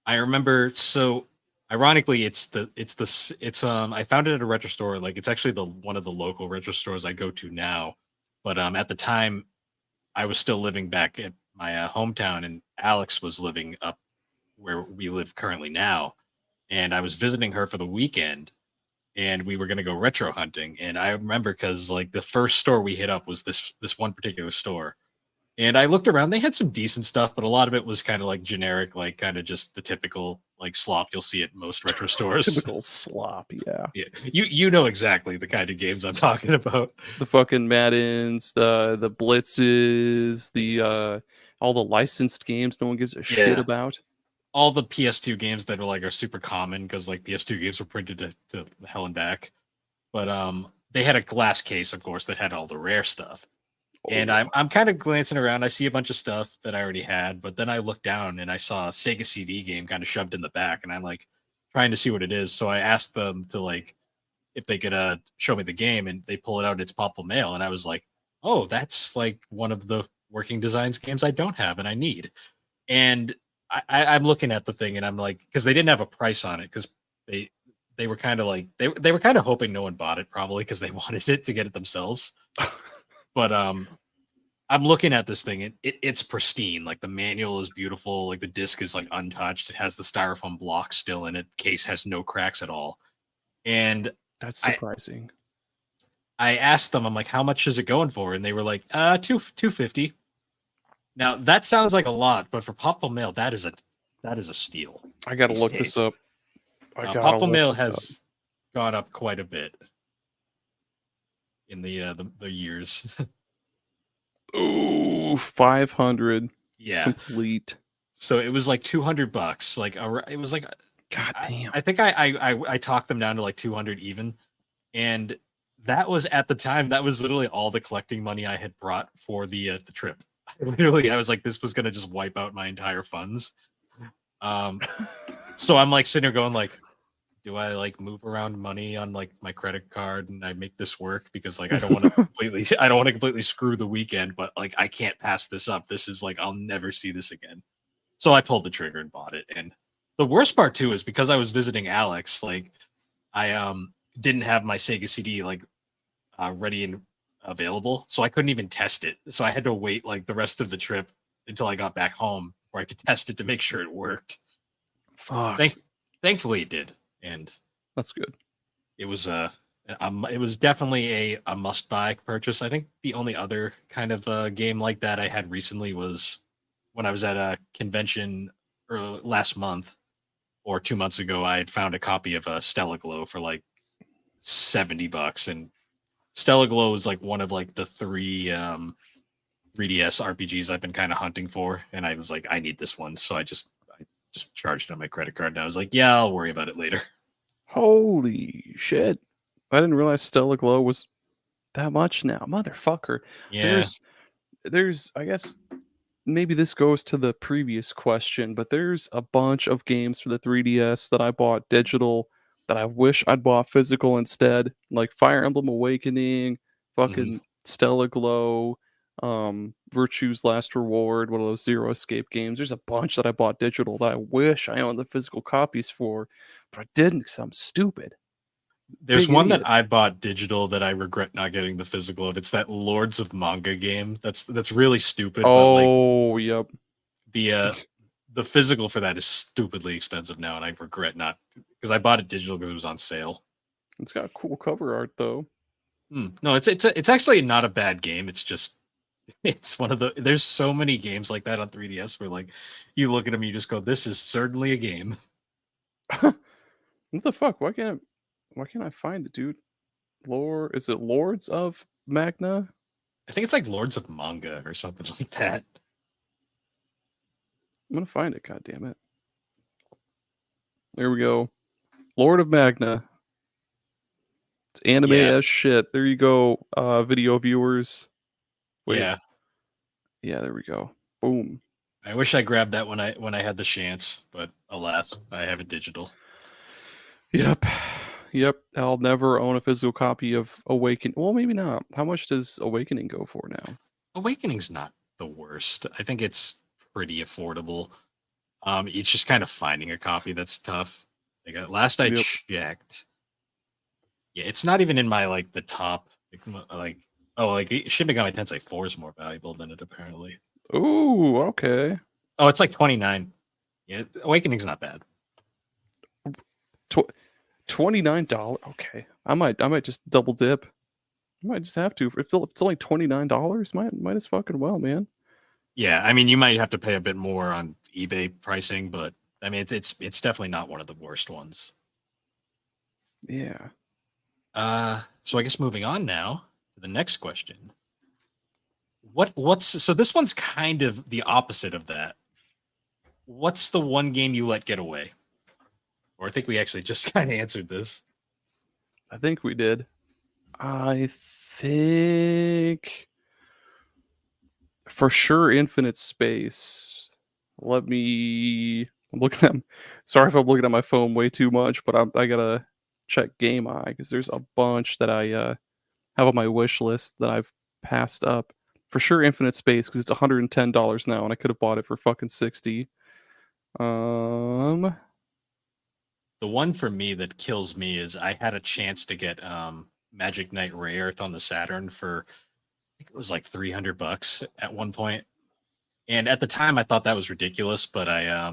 I remember, so ironically it's I found it at a retro store. Like it's actually the one of the local retro stores I go to now. But at the time I was still living back at my hometown, and Alex was living up where we live currently now. And I was visiting her for the weekend, and we were going to go retro hunting. And I remember because like the first store we hit up was this one particular store. And I looked around, they had some decent stuff, but a lot of it was kind of like generic, like kind of just the typical like slop you'll see at most retro stores.
Typical slop, yeah.
Yeah. You know exactly the kind of games I'm talking about.
The fucking Maddens, the Blitzes, the all the licensed games no one gives a shit
Yeah.
about.
All the PS2 games that are super common because like PS2 games were printed to hell and back. But they had a glass case, of course, that had all the rare stuff. And
Oh,
I'm kind of glancing around. I see a bunch of stuff that I already had, but then I look down and I saw a Sega CD game kind of shoved in the back, and I'm like, trying to see what it is. So I asked them to like if they could show me the game, and they pull it out. It's Popful Mail, and I was like, oh, that's like one of the working designs games I don't have and I need. And I'm looking at the thing, and I'm like, because they didn't have a price on it, because they they were kind of like they were kind of hoping no one bought it, probably because they wanted it to get it themselves. But I'm looking at this thing, and it's pristine. Like the manual is beautiful. Like the disc is like untouched. It has the styrofoam block still in it. Case has no cracks at all. And
That's
I
surprising.
I asked them, I'm like, how much is it going for? And they were like, 250. Now that sounds like a lot, but for Popful Mail, that is a steal.
I gotta
These
look this
days.
up. I gotta
Popful
look
Mail
this up.
has gone up quite a bit in the years.
Ooh, 500
Yeah.
complete.
So it was like $200. Like it was like
God damn.
I think I talked them down to like 200 even, and that was at the time that was literally all the collecting money I had brought for the trip. Literally, I was like, this was gonna just wipe out my entire funds. So I'm like sitting there going like, do I like move around money on like my credit card and I make this work, because like I don't want to completely screw the weekend, but like I can't pass this up. This is like I'll never see this again. So I pulled the trigger and bought it. And the worst part too is because I was visiting Alex, like I didn't have my Sega CD like ready and available, so I couldn't even test it. So I had to wait like the rest of the trip until I got back home where I could test it to make sure it worked.
Fuck.
Thankfully it did, and
That's good.
it was it was definitely a must buy purchase. I think the only other kind of game like that I had recently was when I was at a convention last month or 2 months ago. I had found a copy of Stella Glow for like $70, and Stella Glow is like one of like the three 3DS RPGs I've been kind of hunting for, and I was like, I need this one, so I just charged on my credit card, and I was like, yeah, I'll worry about it later.
Holy shit. I didn't realize Stella Glow was that much now. Motherfucker.
Yeah.
There's I guess maybe this goes to the previous question, but there's a bunch of games for the 3DS that I bought digital that I wish I'd bought physical instead, like Fire Emblem Awakening,
Mhm.
fucking Stella Glow, Virtue's Last Reward, one of those Zero Escape games. There's a bunch that I bought digital that I wish I owned the physical copies for, but I didn't because I'm stupid.
There's
Big
one that
idiot.
I bought digital that I regret not getting the physical of. It's that Lords of Manga game. That's really stupid, but like
Oh, yep.
the uh the physical for that is stupidly expensive now, and I regret not, because I bought it digital because it was on sale.
It's got cool cover art though.
No, it's actually not a bad game. It's just it's one of the there's so many games like that on 3DS where like you look at them, you just go, this is certainly a game.
What the fuck? Why can't I find it, dude? Is it Lords of Magna?
I think it's like Lords of Manga or something like that.
I'm gonna find it, god damn it. There we go. Lord of Magna. It's anime
Yeah,
as shit. There you go, video viewers. Wait.
yeah.
Yeah, there we go. Boom.
I wish I grabbed that when I had the chance, but alas, I have it digital.
Yep. Yep. I'll never own a physical copy of Awakening. Well, maybe not. How much does Awakening go for now?
Awakening's not the worst. I think it's pretty affordable. It's just kind of finding a copy that's tough. Like last I
Yep.
checked, yeah, it's not even in my like the top. Like oh, like Shin Megami Tensei 4 is more valuable than it apparently.
Ooh, okay.
Oh, it's like 29. Yeah, Awakening's not bad.
Tw- $29. Okay. I might just double dip. I might just have to. If it's only $29, might as fucking well, man.
Yeah, I mean, you might have to pay a bit more on eBay pricing, but I mean, it's definitely not one of the worst ones.
Yeah.
So I guess moving on now to the next question. What's so this one's kind of the opposite of that. What's the one game you let get away? Or I think we actually just kind of answered this.
I think we did. I think for sure Infinite Space. Let me I'm looking at. Sorry if I'm looking at my phone way too much, but I gotta check Game Eye because there's a bunch that I have on my wish list that I've passed up. For sure, Infinite Space because it's $110 now, and I could have bought it for fucking 60. Um,
The one for me that kills me is I had a chance to get Magic Knight Ray Earth on the Saturn for I think it was like $300 at one point. And at the time I thought that was ridiculous, but I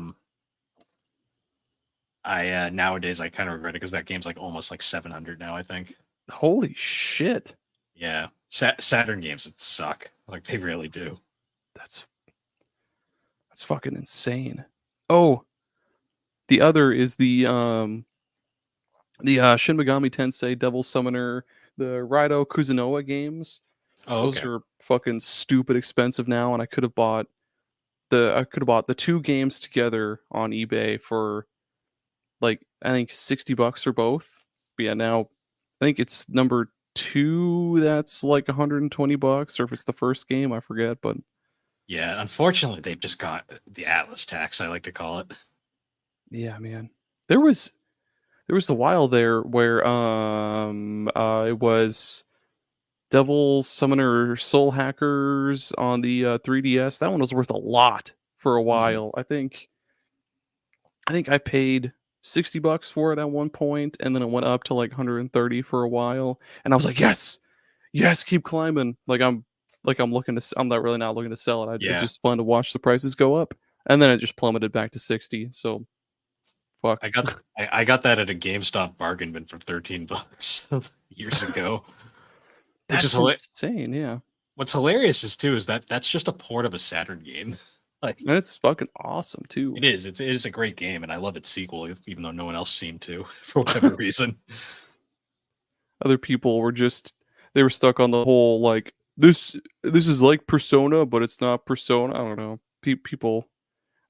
nowadays I kind of regret it because that game's like almost like 700 now, I think.
Holy shit,
Yeah. Saturn games that suck. Like they really do.
that's that's fucking insane. Oh, the other is the Shin Megami Tensei Devil Summoner, the Raido Kuzunoa games.
Oh,
Those
okay.
are fucking stupid expensive now, and I could have bought the two games together on eBay for like I think $60 for both. But yeah, now I think it's number two that's like $120, or if it's the first game, I forget. But
Yeah, unfortunately they've just got the Atlas tax, I like to call it.
yeah, man, there was there was a while there where it was Devil's Summoner Soul Hackers on the 3DS. That one was worth a lot for a
Mhm.
while. I think I paid $60 for it at one point, and then it went up to like 130 for a while. And I was like, yes, yes, keep climbing. I'm looking to. I'm not really not looking to sell it. It's
Yeah.
just fun to watch the prices go up, and then it just plummeted back to 60. So fuck.
I got that at a GameStop bargain bin for $13 years ago. Which is
That's insane. Yeah,
what's hilarious is too is that that's just a port of a Saturn game. Like
and it's fucking awesome too.
it is. It is a great game, and I love its sequel, even though no one else seemed to for whatever reason.
Other people were just they were stuck on the whole like this is like Persona, but it's not Persona. I don't know. People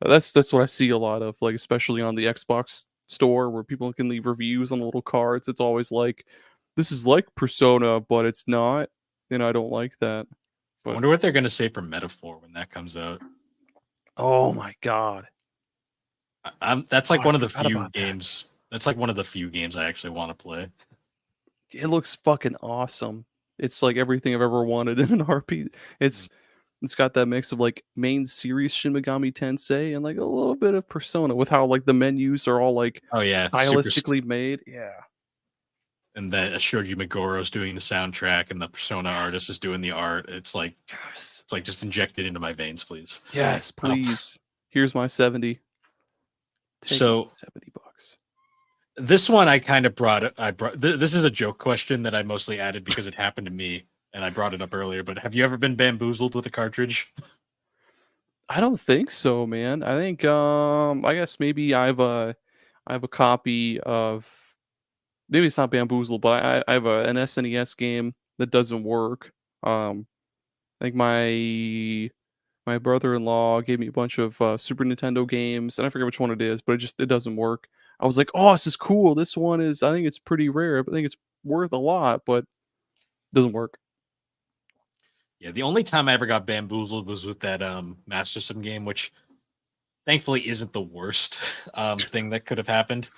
that's what I see a lot of, like especially on the Xbox store where people can leave reviews on the little cards. It's always like this is like Persona, but it's not. And I don't like that.
I
But
wonder what they're gonna say for Metaphor when that comes out.
oh my god.
That's
Oh,
like
I
one of the
forgot
few
about that.
games. That's like one of the few games I actually want to play.
It looks fucking awesome. It's like everything I've ever wanted in an RPG.
Mhm.
It's got that mix of like main series Shin Megami Tensei and like a little bit of Persona with how like the menus are all like
Oh yeah,
stylistically made. Yeah.
and that Shoji Megoro's doing the soundtrack, and the Persona artist
Yes.
is doing the art.
Yes.
It's like just injected into my veins, please.
Yes,
Um,
please. Here's my 70. Take my
so
$70.
this one I kind of brought. This is a joke question that I mostly added because it happened to me, and I brought it up earlier. But have you ever been bamboozled with a cartridge?
I don't think so, man. I think I guess maybe I have a copy of maybe it's not Bamboozle, but I have an SNES game that doesn't work. I think my brother-in-law gave me a bunch of Super Nintendo games, and I forget which one it is, but it doesn't work. I was like, "Oh, this is cool. This one is I think it's pretty rare. I think it's worth a lot, but it doesn't work."
Yeah, the only time I ever got bamboozled was with that Master System game, which thankfully isn't the worst thing that could have happened.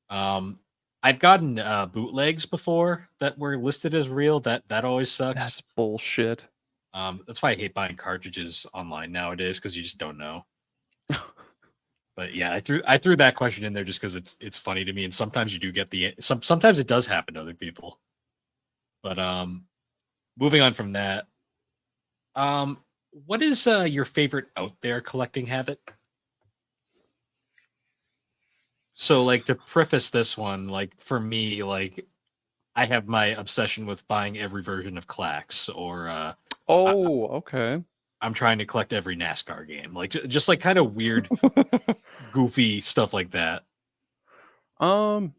Um, I've gotten bootlegs before that were listed as real. That always
That's
sucks.
bullshit.
That's why I hate buying cartridges online nowadays because you just don't know. But yeah, I threw that question in there just because it's funny to me, and sometimes you do get sometimes it does happen to other people. But moving on from that, um, what is your favorite out there collecting habit? So like to preface this one, like for me, like I have my obsession with buying every version of Clax, or I,
Oh, okay.
I'm trying to collect every NASCAR game, like just like kind of weird, goofy stuff like that.
um,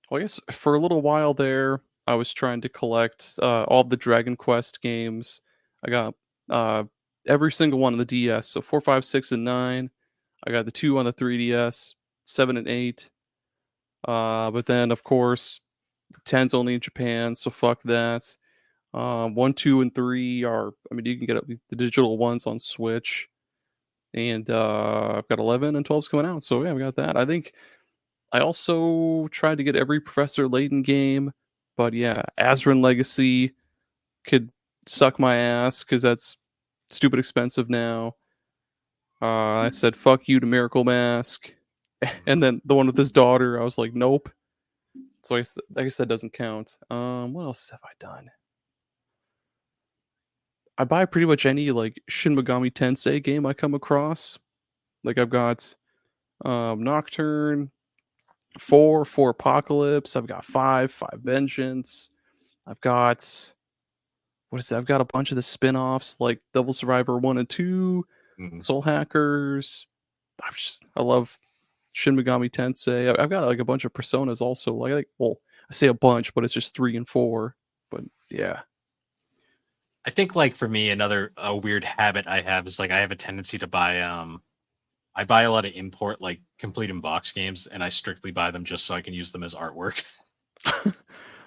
well, I guess for a little while there, I was trying to collect all the Dragon Quest games. I got uh, every single one on the DS, so 4, 5, 6, and 9. I got the two on the 3DS, 7 and 8. But then, of course, 10's only in Japan, so fuck that. 1, 2, and 3 are, I mean, you can get the digital ones on Switch. and I've got 11 and 12s coming out. So yeah, we got that. I think I also tried to get every Professor Layton game, but yeah, Azran Legacy could suck my ass because that's stupid expensive now. I said fuck you to Miracle Mask, and then the one with his daughter, I was like, nope. So I guess that doesn't count. What else have I done? I buy pretty much any like Shin Megami Tensei game I come across. Like I've got Nocturne, four Apocalypse. I've got five Vengeance. I've got what is that? I've got a bunch of the spin-offs like Devil Survivor 1 and 2,
Mhm.
Soul Hackers. I love Shin Megami Tensei. I've got like a bunch of Personas also. Like well, I say a bunch, but it's just 3 and 4. But yeah.
I think like for me, another a weird habit I have is like I have a tendency to buy I buy a lot of import like complete in box games, and I strictly buy them just so I can use them as artwork.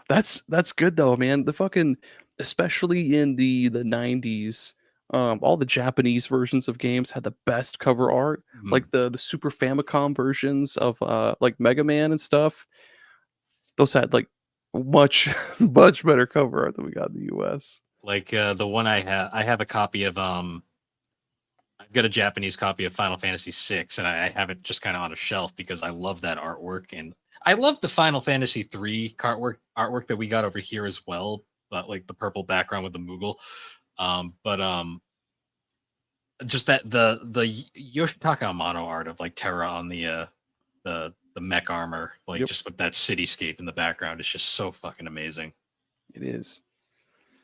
That's good though, man. The fucking especially in the 90s, all the Japanese versions of games had the best cover art.
Mhm.
Like the Super Famicom versions of like Mega Man and stuff. Those had like much much better cover art than we got in the US.
Like the one I have a copy of I've got a Japanese copy of Final Fantasy VI, and I have it just kind of on a shelf because I love that artwork, and I love the Final Fantasy III artwork that we got over here as well, but like the purple background with the Moogle. But just that the Yoshitaka Amano art of like Terra on the mech armor, like
Yep,
just with that cityscape in the background, is just so fucking amazing.
it is.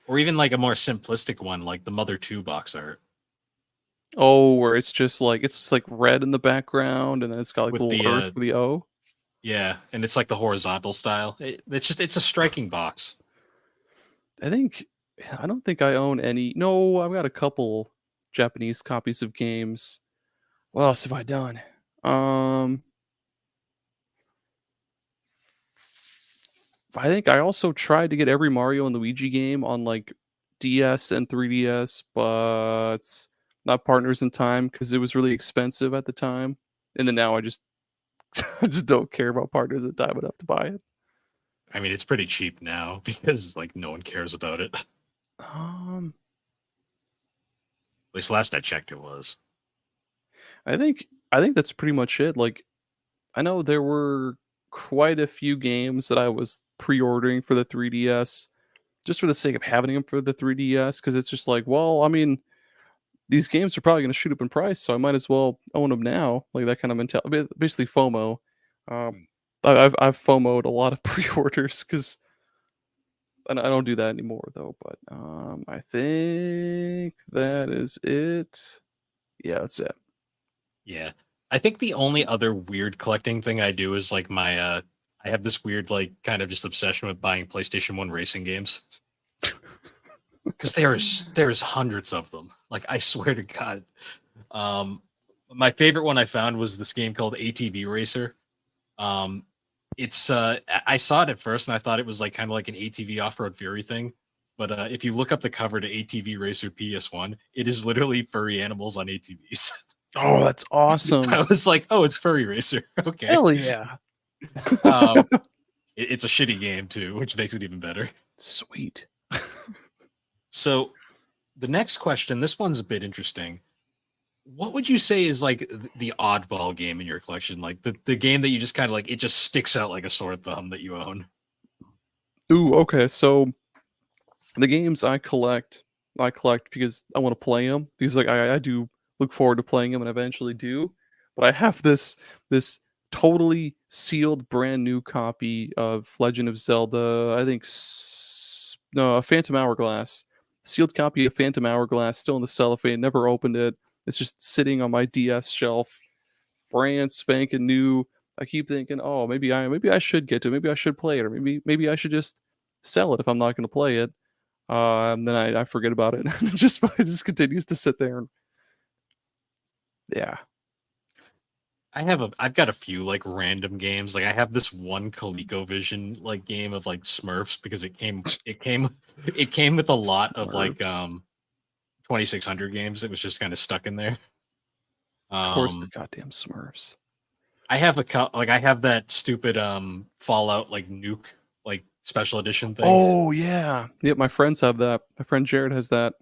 Or even like a more simplistic one, like the Mother 2 box art
Oh, where it's just like red in the background and then it's got like the
with
little
the
earth with the O.
yeah, and it's like the horizontal style. It's a striking box.
I think I don't think I own any. No, I've got a couple Japanese copies of games. What else have I done? Um, I think I also tried to get every Mario and Luigi game on like DS and 3DS, but not partners in time because it was really expensive at the time. And then now I just I just don't care about partners in time enough to buy it.
I mean, it's pretty cheap now because like no one cares about it. At
Um,
least last I checked, it was.
I think that's pretty much it. Like I know there were quite a few games that I was pre-ordering for the 3DS just for the sake of having them for the 3DS because it's just like, well, I mean, these games are probably going to shoot up in price, so I might as well own them now. Like that kind of mentality, basically FOMO. Um,
Hmm.
I've FOMO'd a lot of pre-orders because I don't do that anymore though. But I think that is it. Yeah, that's it.
Yeah. I think the only other weird collecting thing I do is like my I have this weird like kind of just obsession with buying PlayStation 1 racing games because there's hundreds of them. Like I swear to God. Um my favorite one I found was this game called ATV Racer. Um it's I saw it at first and I thought it was like kind of like an ATV off-road fury thing. But if you look up the cover to ATV Racer PS1, it is literally furry animals on ATVs.
Oh, that's awesome!
I was like, oh, it's Furry Racer. Okay.
Hell yeah!
Um, it's a shitty game too, which makes it even better.
Sweet.
So the next question, this one's a bit interesting. What would you say is like the oddball game in your collection? Like the game that you just kind of like, it just sticks out like a sore thumb that you own.
Ooh, okay. So the games I collect because I want to play them because like I do look forward to playing them and eventually do. But I have this totally sealed brand new copy of Legend of Zelda. I think no, a Phantom Hourglass. Sealed copy of Phantom Hourglass still in the cellophane. Never opened it. It's just sitting on my DS shelf, brand spanking new. I keep thinking, oh, maybe I should get to it. Maybe I should play it, or maybe I should just sell it if I'm not going to play it. Then I forget about it. It just continues to sit there. And, yeah.
I've got a few like random games. Like I have this one ColecoVision like game of like Smurfs because it came with a lot of like
Smurfs.
2600 games. It was just kind of stuck in there.
Of course, the
Um,
goddamn Smurfs.
I have I have that stupid Fallout like nuke like special edition thing.
Oh yeah, yep. My friends have that. My friend Jared has that.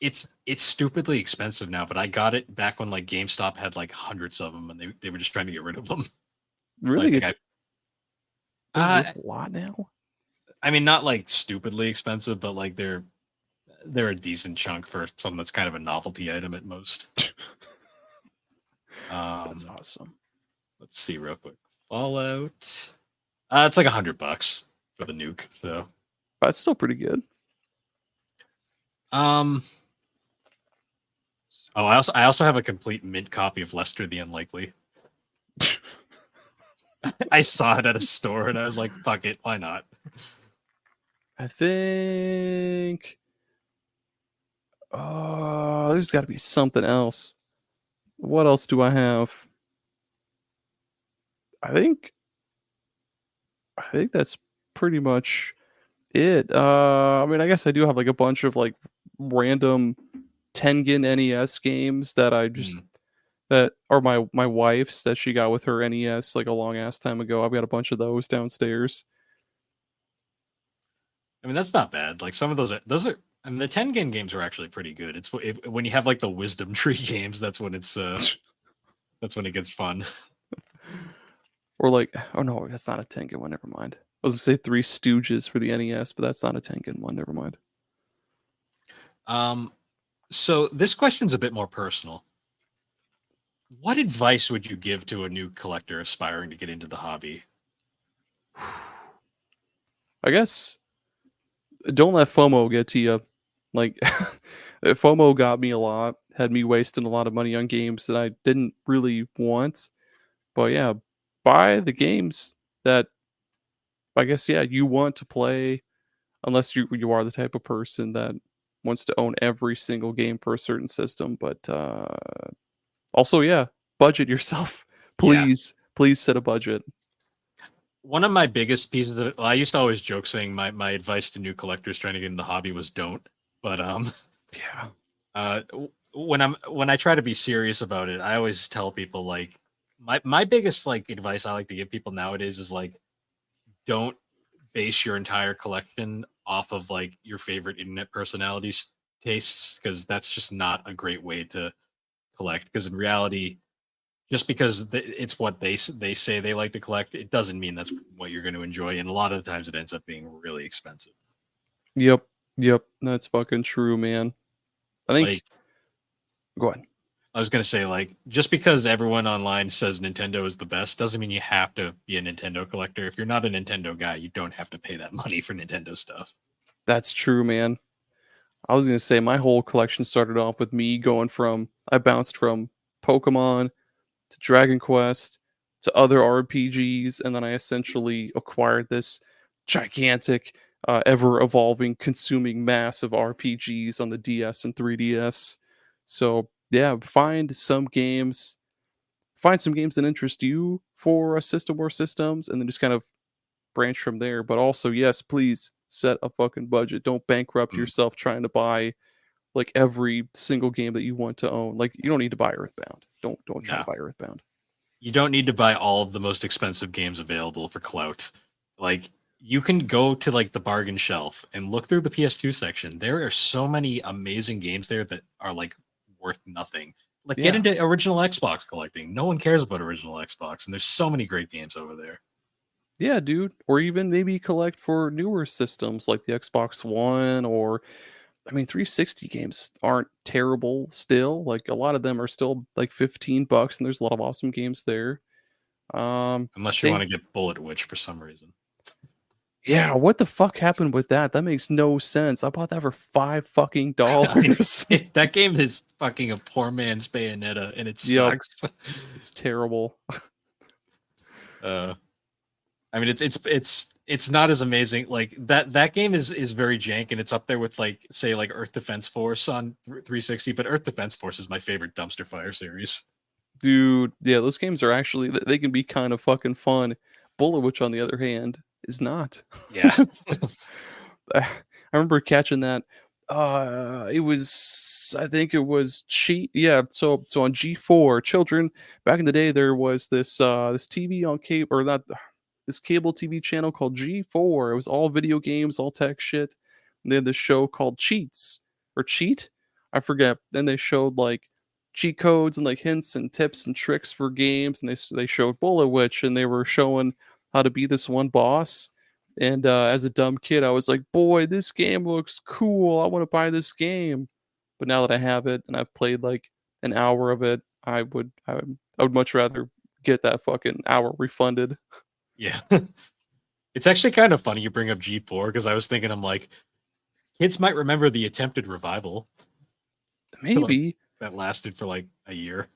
It's stupidly expensive now, but I got it back when like GameStop had like hundreds of them, and they were just trying to get rid of them. So I
Really,
think
it's they're
uh,
worth a lot now.
I mean, not like stupidly expensive, but like they're a decent chunk for something that's kind of a novelty item at most.
That's
Um,
awesome.
let's see real quick. Fallout. It's like $100 for the nuke. So,
That's still pretty good.
um, oh, I also have a complete mint copy of Lester the Unlikely. I saw it at a store and I was like, fuck it, why not?
I think. Oh, there's got to be something else. What else do I have? I think. I think that's pretty much it. I mean, I guess I do have like a bunch of like random Tengen NES games that I just
Hmm.
that are my wife's that she got with her NES like a long ass time ago. I've got a bunch of those downstairs.
I mean, that's not bad. Like some of those are. I mean, the Tengen games are actually pretty good. When you have like the Wisdom Tree games, that's when it gets fun.
Or like, oh no, that's not a Tengen one. Never mind. I was gonna say Three Stooges for the NES, but that's not a Tengen one. Never mind.
Um, so this question's a bit more personal. What advice would you give to a new collector aspiring to get into the hobby?
I guess don't let FOMO get to you. Like FOMO got me a lot, had me wasting a lot of money on games that I didn't really want. But yeah, buy the games that I guess yeah you want to play, unless you are the type of person that wants to own every single game for a certain system. But also yeah, budget yourself,
Yeah,
please set a budget.
one of my biggest pieces of it. Well, I used to always joke saying my advice to new collectors trying to get into the hobby was don't. But
Yeah,
uh, when I try to be serious about it, I always tell people like my biggest like advice I like to give people nowadays is like don't base your entire collection off of like your favorite internet personalities tastes because that's just not a great way to collect because in reality just because it's what they say they like to collect it doesn't mean that's what you're going to enjoy and a lot of the times it ends up being really expensive.
yep, yep, that's fucking true, man. I
Like
think go ahead.
I was going to say like just because everyone online says Nintendo is the best doesn't mean you have to be a Nintendo collector. If you're not a Nintendo guy, you don't have to pay that money for Nintendo stuff.
That's true, man. I was gonna say my whole collection started off with me going from I bounced from Pokemon to Dragon Quest to other RPGs, and then I essentially acquired this gigantic, ever evolving, consuming mass of RPGs on the DS and 3DS. So yeah, find some games that interest you for a system or systems, and then just kind of branch from there. But also, yes, please set a fucking budget. Don't bankrupt
Mm,
yourself trying to buy like every single game that you want to own. Like you don't need to buy Earthbound. Don't try to
no.
buy Earthbound.
You don't need to buy all of the most expensive games available for clout. Like you can go to like the bargain shelf and look through the PS2 section. There are so many amazing games there that are like worth nothing. Like get
Yeah.
into original Xbox collecting. No one cares about original Xbox and there's so many great games over there.
Yeah, dude. Or even maybe collect for newer systems like the Xbox One or I mean 360 games aren't terrible still. Like a lot of them are still like $15 and there's a lot of awesome games there.
Unless you want
Same
to get Bullet Witch for some reason.
Yeah, what the fuck happened with that? That makes no sense. I bought that for $5 fucking
I
dollars.
that game is fucking a poor man's Bayonetta and it
Yep,
sucks.
it's terrible.
uh I mean, it's not as amazing. Like that game is very jank, and it's up there with like say like Earth Defense Force on 360. But Earth Defense Force is my favorite dumpster fire series.
Dude, yeah, those games are actually they can be kind of fucking fun. Bullet Witch, on the other hand, is not.
Yeah,
I remember catching that. It was, I think it was yeah, so on G4, children, back in the day, there was this TV on cable, or not, this cable TV channel called G4. It was all video games, all tech shit. And they had this show called Cheats, or Cheat? I forget. Then they showed, like, cheat codes and, like, hints and tips and tricks for games, and they showed Bullet Witch, and they were showing how to be this one boss. And, as a dumb kid, I was like, "Boy, this game looks cool. I wanna buy this game." But now that I have it and I've played, like, an hour of it, I would much rather get that fucking hour refunded.
Yeah. It's actually kind of funny you bring up G4 because I was thinking, I'm like, kids might remember the attempted revival like,
Maybe.
that lasted for like a year.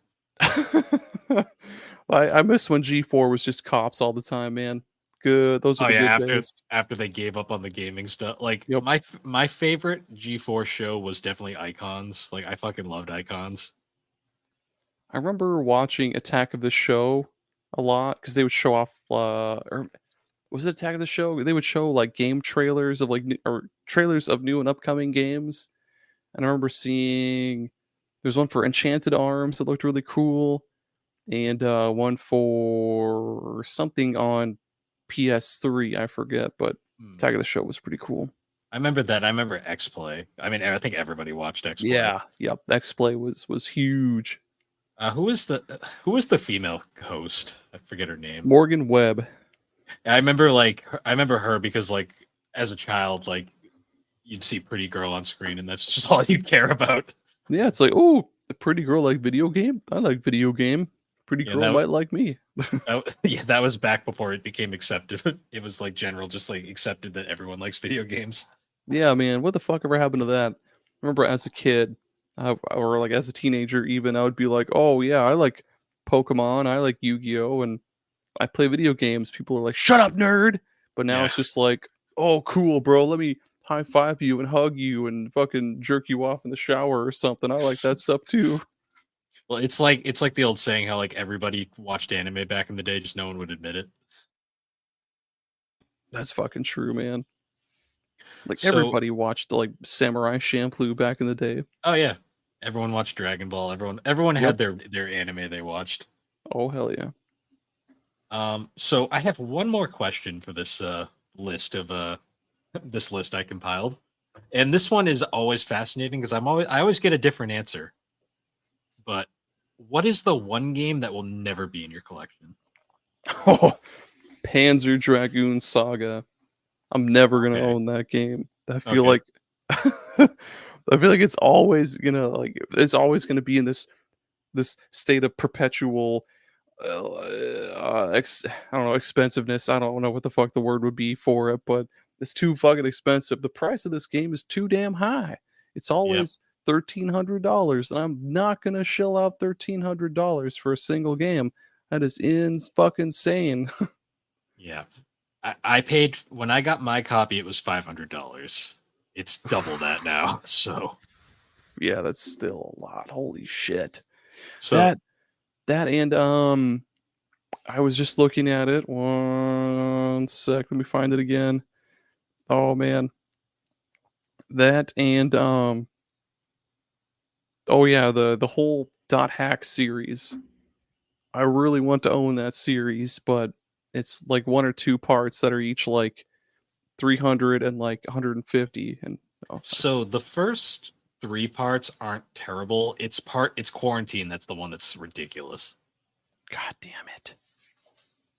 I miss when G4 was just cops all the time, man. Good, those were
Oh
the
yeah,
good
after
days.
after they gave up on the gaming stuff. Like
Yep.
my favorite G4 show was definitely Icons. Like I fucking loved Icons.
I remember watching Attack of the Show a lot because they would show off, or was it Attack of the Show? They would show, like, game trailers of, like, new, or trailers of new and upcoming games, and I remember seeing there's one for Enchanted Arms that looked really cool, and, one for something on PS3, I forget, but
Hmm.
Attack of the Show was pretty cool.
I remember that. I remember X Play. I mean, I think everybody watched X Play.
Yeah, yep, X-Play was huge.
Who was the female host? I forget her name.
Morgan Webb.
I remember I remember her because like as a child, like you'd see pretty girl on screen and that's just all you care about.
Yeah, it's like, "Oh, a pretty girl like video game? I like video game. Pretty
Yeah,
girl might like me."
yeah, that was back before it became accepted. It was like general, just like accepted that everyone likes video games.
Yeah, man, what the fuck ever happened to that? I remember as a kid, or like as a teenager even, I would be like, "Oh yeah, I like Pokemon, I like Yu-Gi-Oh, and I play video games." People are like, "Shut up, nerd!" But now
Yeah.
it's just like, "Oh, cool, bro. Let me high five you and hug you and fucking jerk you off in the shower or something. I like that stuff too."
Well, it's like the old saying how like everybody watched anime back in the day, just no one would admit it.
That's fucking true, man. Like
So,
everybody watched like Samurai Champloo back in the day.
oh yeah, everyone watched Dragon Ball. Everyone
Yep.
had their anime they watched.
Oh hell yeah.
So I have one more question for this list of this list I compiled, and this one is always fascinating because I always get a different answer. But what is the one game that will never be in your collection?
Oh, Panzer Dragoon Saga. I'm never gonna
Okay,
own that game. I feel
okay,
like I feel like it's always gonna be in this state of perpetual I don't know, expensiveness. I don't know what the fuck the word would be for it, but it's too fucking expensive. The price of this game is too damn high. It's
yep,
always $1,300, and I'm not gonna shell out $1,300 for a single game. That is fucking insane.
yeah. I paid when I got my copy. It was $500. It's double that now.
Yeah, that's still a lot. Holy shit.
So
That that and I was just looking at it. One sec, let me find it again. Oh man. That and oh yeah, the whole dot hack series. I really want to own that series, but it's like one or two parts that are each like 300 and like 150, and oh that's
so the first three parts aren't terrible. It's quarantine that's the one that's ridiculous.
god damn it.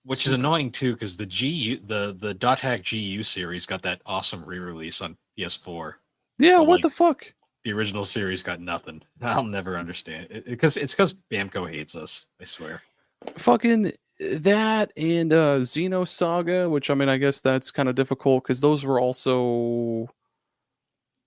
Which is
Super.
annoying too, because the dot hack GU series got that awesome re-release on PS4,
Yeah,
but
what
like
the fuck?
the original series got nothing. I'll never understand it because it's because Bamco hates us. I swear.
Fucking that and Xeno Saga, which I mean I guess that's kind of difficult because those were also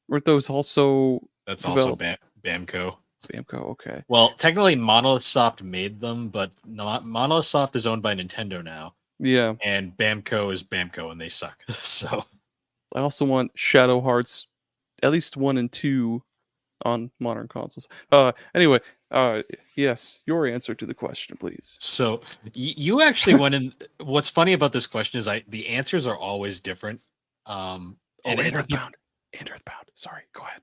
weren't those also
That's also
developed
Bamco.
Famco, okay.
Well, technically Monolith Soft made them, but Monolith Soft is owned by Nintendo now,
Yeah.
and Bamco is Bamco, and they suck. So
I also want Shadow Hearts at least 1 and 2 on modern consoles. Anyway, yes, your answer to the question, please.
So you actually went in. What's funny about this question is the answers are always different.
Oh,
And
and
people,
Earthbound. And Earthbound. Sorry, go ahead.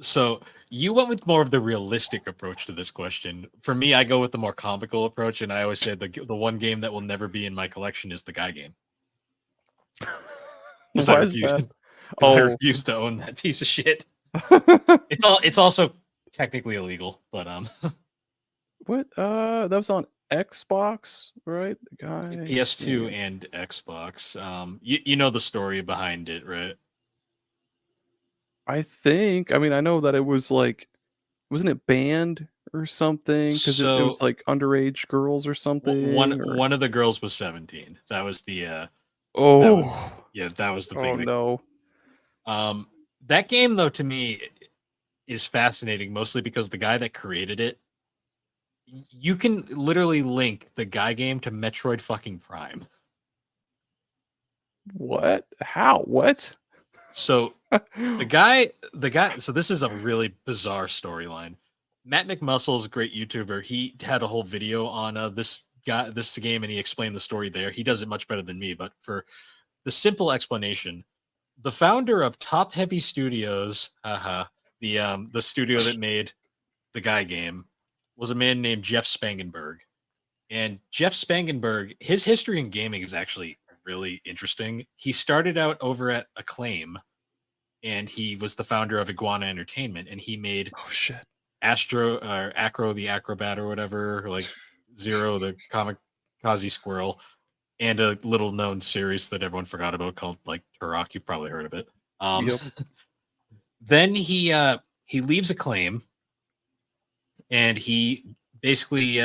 So you went with more of the realistic approach to this question. For me, I go with the more comical approach, and I always say the one game that will never be in my collection is the Guy game, because I
Why is
refuse
that?
because I
Oh.
refuse to own that piece of shit. It's also technically illegal, but
What? That was on Xbox, right? The guy
PS2
game.
and Xbox. You know the story behind it, right?
I think. I mean, I know that it was like, wasn't it banned or something? Because it was
So
like underage girls or something. Or
one of the girls was 17. That was
oh,
yeah, that was the
oh
thing.
no.
Um, that game though to me is fascinating, mostly because the guy that created it, you can literally link the Guy game to Metroid fucking Prime.
What? How? What?
So the guy. So this is a really bizarre storyline. Matt McMuscle's a great YouTuber. He had a whole video on this game, and he explained the story there. He does it much better than me, but for the simple explanation, the founder of Top Heavy Studios, the studio that made the Guy game, was a man named Jeff Spangenberg. And Jeff Spangenberg, his history in gaming is actually really interesting. He started out over at Acclaim, and he was the founder of Iguana Entertainment, and he made
Oh shit.
Astro or Acro the Acrobat or whatever, or like Zero the Kamikaze Squirrel, and a little known series that everyone forgot about called like Turok. You've probably heard of it. Um,
Yep.
then he leaves Acclaim, and he basically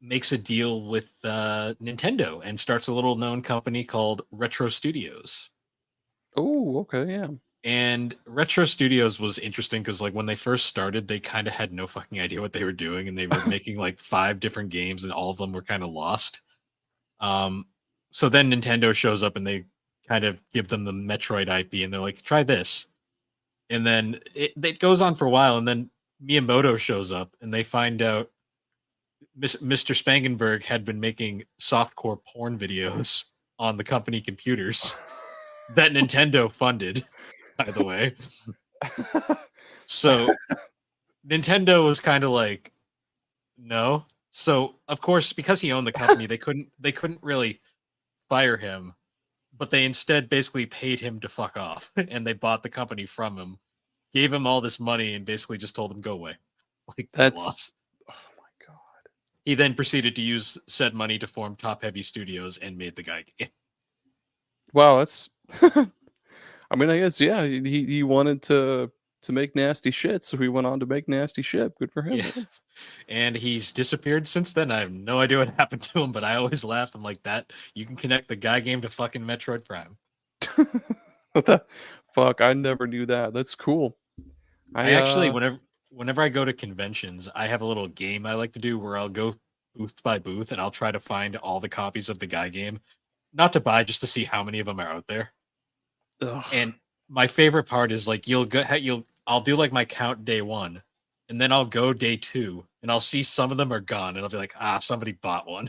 makes a deal with Nintendo and starts a little known company called Retro Studios.
Oh, okay, yeah.
And Retro Studios was interesting because like when they first started, they kind of had no fucking idea what they were doing, and they were making like 5 different games, and all of them were kind of lost. Um, so then Nintendo shows up and they kind of give them the Metroid IP, and they're like, "Try this." And then it goes on for a while, and then Miyamoto shows up, and they find out Mr. Spangenberg had been making softcore porn videos on the company computers that Nintendo funded, by the way. So Nintendo was kind of like, no. So of course, because he owned the company, they couldn't really fire him, but they instead basically paid him to fuck off, and they bought the company from him, gave him all this money, and basically just told him go away, like get
That's
lost.
oh my god.
He then proceeded to use said money to form Top Heavy Studios and made the Guy game.
Wow, that's I mean, I guess yeah, he wanted to make nasty shit, so he went on to make nasty shit. Good for him,
Yeah.
man.
And he's disappeared since then. I have no idea what happened to him, but I always laugh. I'm like, that you can connect the Guy game to fucking Metroid Prime.
What the fuck? I never knew that. That's cool.
I
I
actually, whenever I go to conventions, I have a little game I like to do where I'll go booth by booth and I'll try to find all the copies of the Guy game, not to buy, just to see how many of them are out there.
ugh,
And my favorite part is like I'll do like my count day one, and then I'll go day two, and I'll see some of them are gone, and I'll be like, somebody bought one.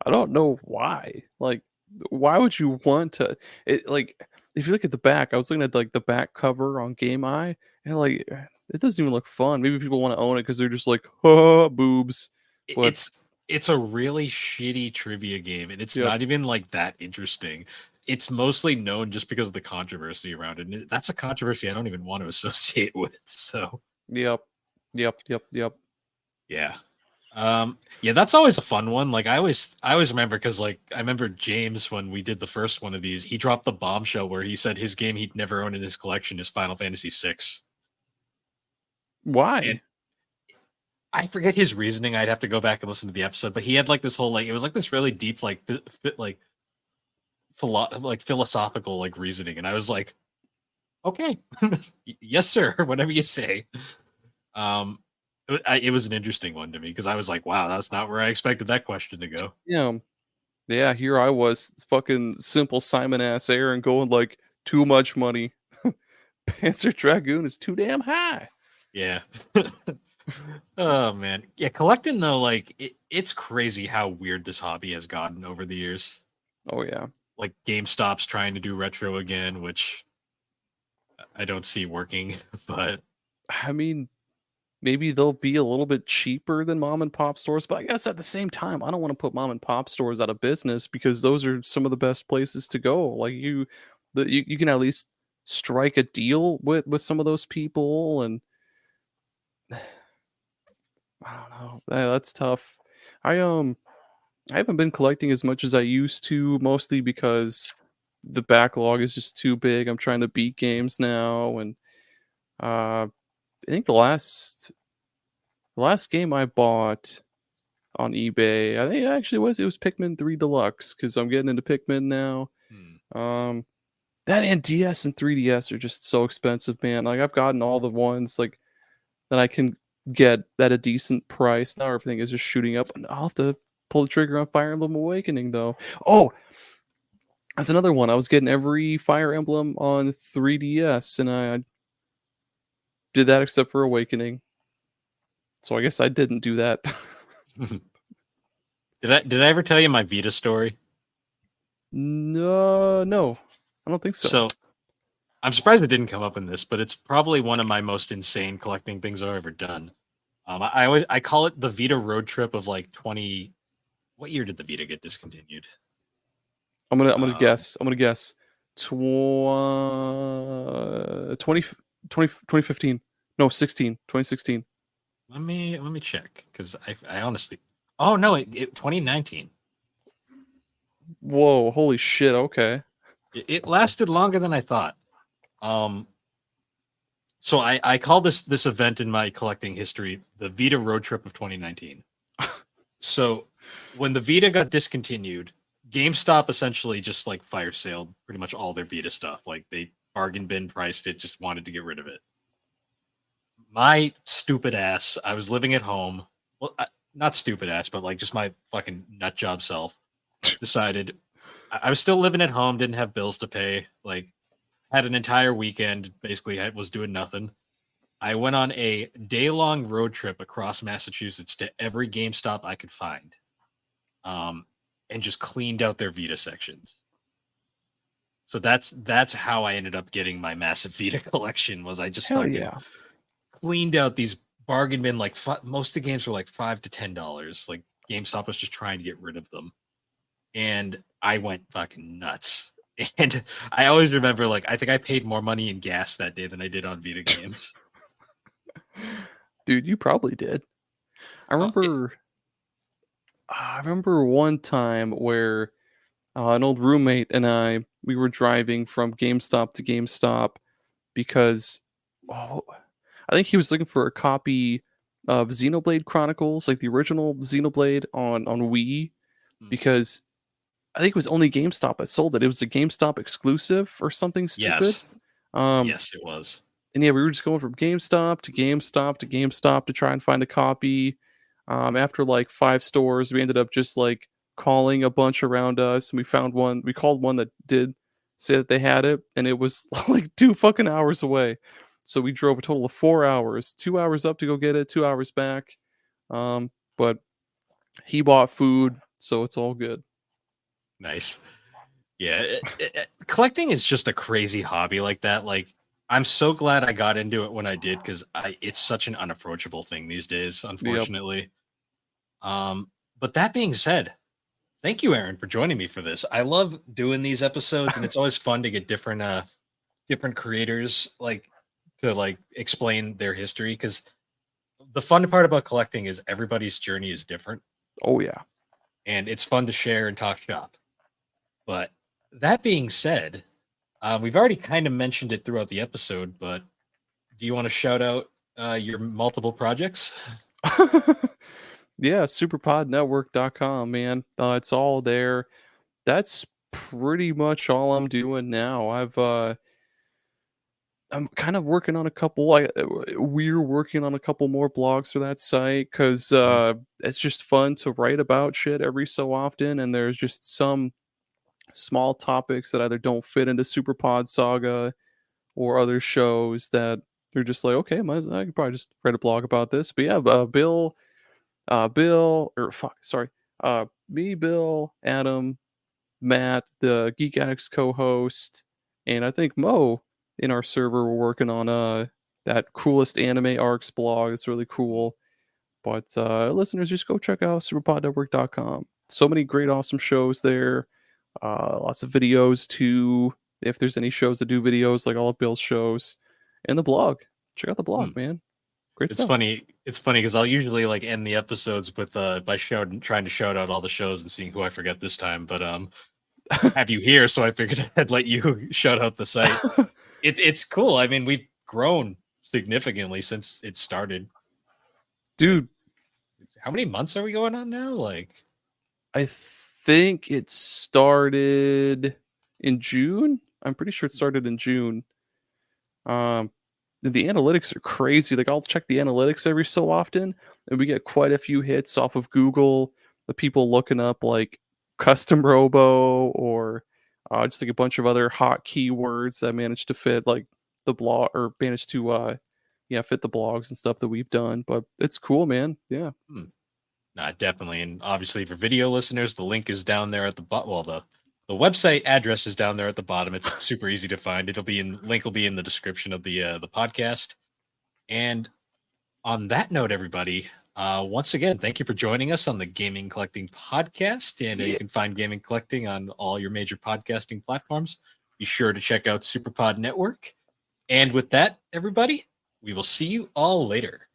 I don't know why. Like, why would you want to? It like if you look at the back, I was looking at like the back cover on Game Eye, and like it doesn't even look fun. Maybe people want to own it because they're just like, oh, boobs. But
It's it's a really shitty trivia game, and it's
yep,
not even like that interesting. It's mostly known just because of the controversy around it. And that's a controversy I don't even want to associate with. So
yep, yep.
yeah. Yeah, that's always a fun one. Like I always remember because like I remember James when we did the first one of these, he dropped the bombshell where he said his game he'd never owned in his collection is Final Fantasy VI. And
Why?
I forget his reasoning. I'd have to go back and listen to the episode, but he had like this whole like it was like this really deep like like philosophical like reasoning, and I was like, okay, yes sir, whatever you say. Um, it was an interesting one to me because I was like, wow, that's not where I expected that question to go.
Yeah, yeah. Here I was, fucking simple Simon ass Aaron, going like too much money. Panzer Dragoon is too damn high.
Yeah. Oh man, yeah. Collecting though, like it's crazy how weird this hobby has gotten over the years.
Oh yeah.
Like GameStop's trying to do retro again, which I don't see working, but
I mean, maybe they'll be a little bit cheaper than mom and pop stores, but I guess at the same time, I don't want to put mom and pop stores out of business because those are some of the best places to go. Like you can at least strike a deal with some of those people, and I don't know. That's tough. I um I haven't been collecting as much as I used to, mostly because the backlog is just too big. I'm trying to beat games now, and I think the last game I bought on eBay, I think it was Pikmin 3 Deluxe because I'm getting into Pikmin now.
hmm.
Um, that and DS and 3DS are just so expensive, man. Like I've gotten all the ones like that I can get at a decent price. Now everything is just shooting up, and I'll have to pull the trigger on Fire Emblem Awakening though. Oh, that's another one. I was getting every Fire Emblem on 3DS, and I did that except for Awakening. So I guess I didn't do that.
Did I ever tell you my Vita story?
No, I don't think so.
So I'm surprised it didn't come up in this, but it's probably one of my most insane collecting things I've ever done. I call it the Vita road trip of like 20. What year did the Vita get discontinued?
I'm gonna
Um,
guess. I'm gonna guess. 20, 2015. No, 16. 2016.
let me check because I honestly. Oh no, 2019.
Whoa, holy shit. Okay.
It lasted longer than I thought. Um, so I call this event in my collecting history the Vita road trip of 2019. So when the Vita got discontinued, GameStop essentially just like fire saled pretty much all their Vita stuff. Like they bargain bin priced it, just wanted to get rid of it. My stupid ass, I was living at home. Well, not stupid ass, but like just my fucking nut job self decided I was still living at home, didn't have bills to pay, like had an entire weekend, basically was doing nothing. I went on a day long road trip across Massachusetts to every GameStop I could find, um, and just cleaned out their Vita sections. So that's how I ended up getting my massive Vita collection. Was I just
Hell
fucking
yeah.
cleaned out these bargain bin like most of the games were like $5 to $10. Like GameStop was just trying to get rid of them, and I went fucking nuts. And I always remember, like, I think I paid more money in gas that day than I did on Vita games.
Dude, you probably did. I
Uh, it,
remember I remember one time where an old roommate and we were driving from GameStop to GameStop because oh, I think he was looking for a copy of Xenoblade Chronicles, like the original Xenoblade on Wii,
hmm,
because I think it was only GameStop that sold it. It was a GameStop exclusive or something stupid.
yes,
Um,
yes, it was.
and yeah, we were just going from GameStop to GameStop to GameStop to try and find a copy. After like 5 stores, we ended up just like calling a bunch around us, and we found one. We called one that did say that they had it, and it was like 2 fucking hours away. So we drove a total of 4 hours, 2 hours up to go get it, 2 hours back. But he bought food, so it's all good.
Nice. Yeah, collecting is just a crazy hobby like that. Like, I'm so glad I got into it when I did because I it's such an unapproachable thing these days,
Yep.
unfortunately. But that being said, thank you, Aaron, for joining me for this. I love doing these episodes, and it's always fun to get different creators like to like explain their history because the fun part about collecting is everybody's journey is different,
Oh yeah.
and it's fun to share and talk shop. But that being said, we've already kind of mentioned it throughout the episode, but do you want to shout out your multiple projects?
Yeah, superpodnetwork.com, man. It's all there. That's pretty much all I'm doing now. I'm kind of working on a couple we're working on a couple more blogs for that site cuz
Mhm.
it's just fun to write about shit every so often, and there's just some small topics that either don't fit into Superpod Saga or other shows that they're just like, okay, I could probably just write a blog about this. But yeah, Bill, or fuck, sorry, me, Bill, Adam, Matt, the Geek Addicts co-host, and I think Mo in our server. We're working on that coolest anime arcs blog. It's really cool. But listeners, just go check out superpodnetwork.com. So many great, awesome shows there. Lots of videos too. If there's any shows that do videos, like all of Bill's shows, and the blog. Check out the blog,
Hmm.
man. Great
It's
stuff.
funny. It's funny because I'll usually like end the episodes with by trying to shout out all the shows and seeing who I forget this time. But have you here, so I figured I'd let you shout out the site. It's cool. I mean, we've grown significantly since it started. Like,
Dude,
how many months are we going on now? Like,
I think it started in June. I'm pretty sure it started in June. Um, the analytics are crazy. Like I'll check the analytics every so often, and we get quite a few hits off of Google. The people looking up like custom robo or just like a bunch of other hot keywords that managed to fit like the blog or managed to fit the blogs and stuff that we've done. But it's cool, man. Yeah.
hmm. Nah, definitely. And obviously for video listeners, the link is down there at the bottom. Well, the website address is down there at the bottom. It's super easy to find. Link will be in the description of the podcast. And on that note, everybody, once again, thank you for joining us on the Gaming Collecting Podcast. And you
Yeah.
can find Gaming Collecting on all your major podcasting platforms. Be sure to check out SuperPod Network. And with that, everybody, we will see you all later.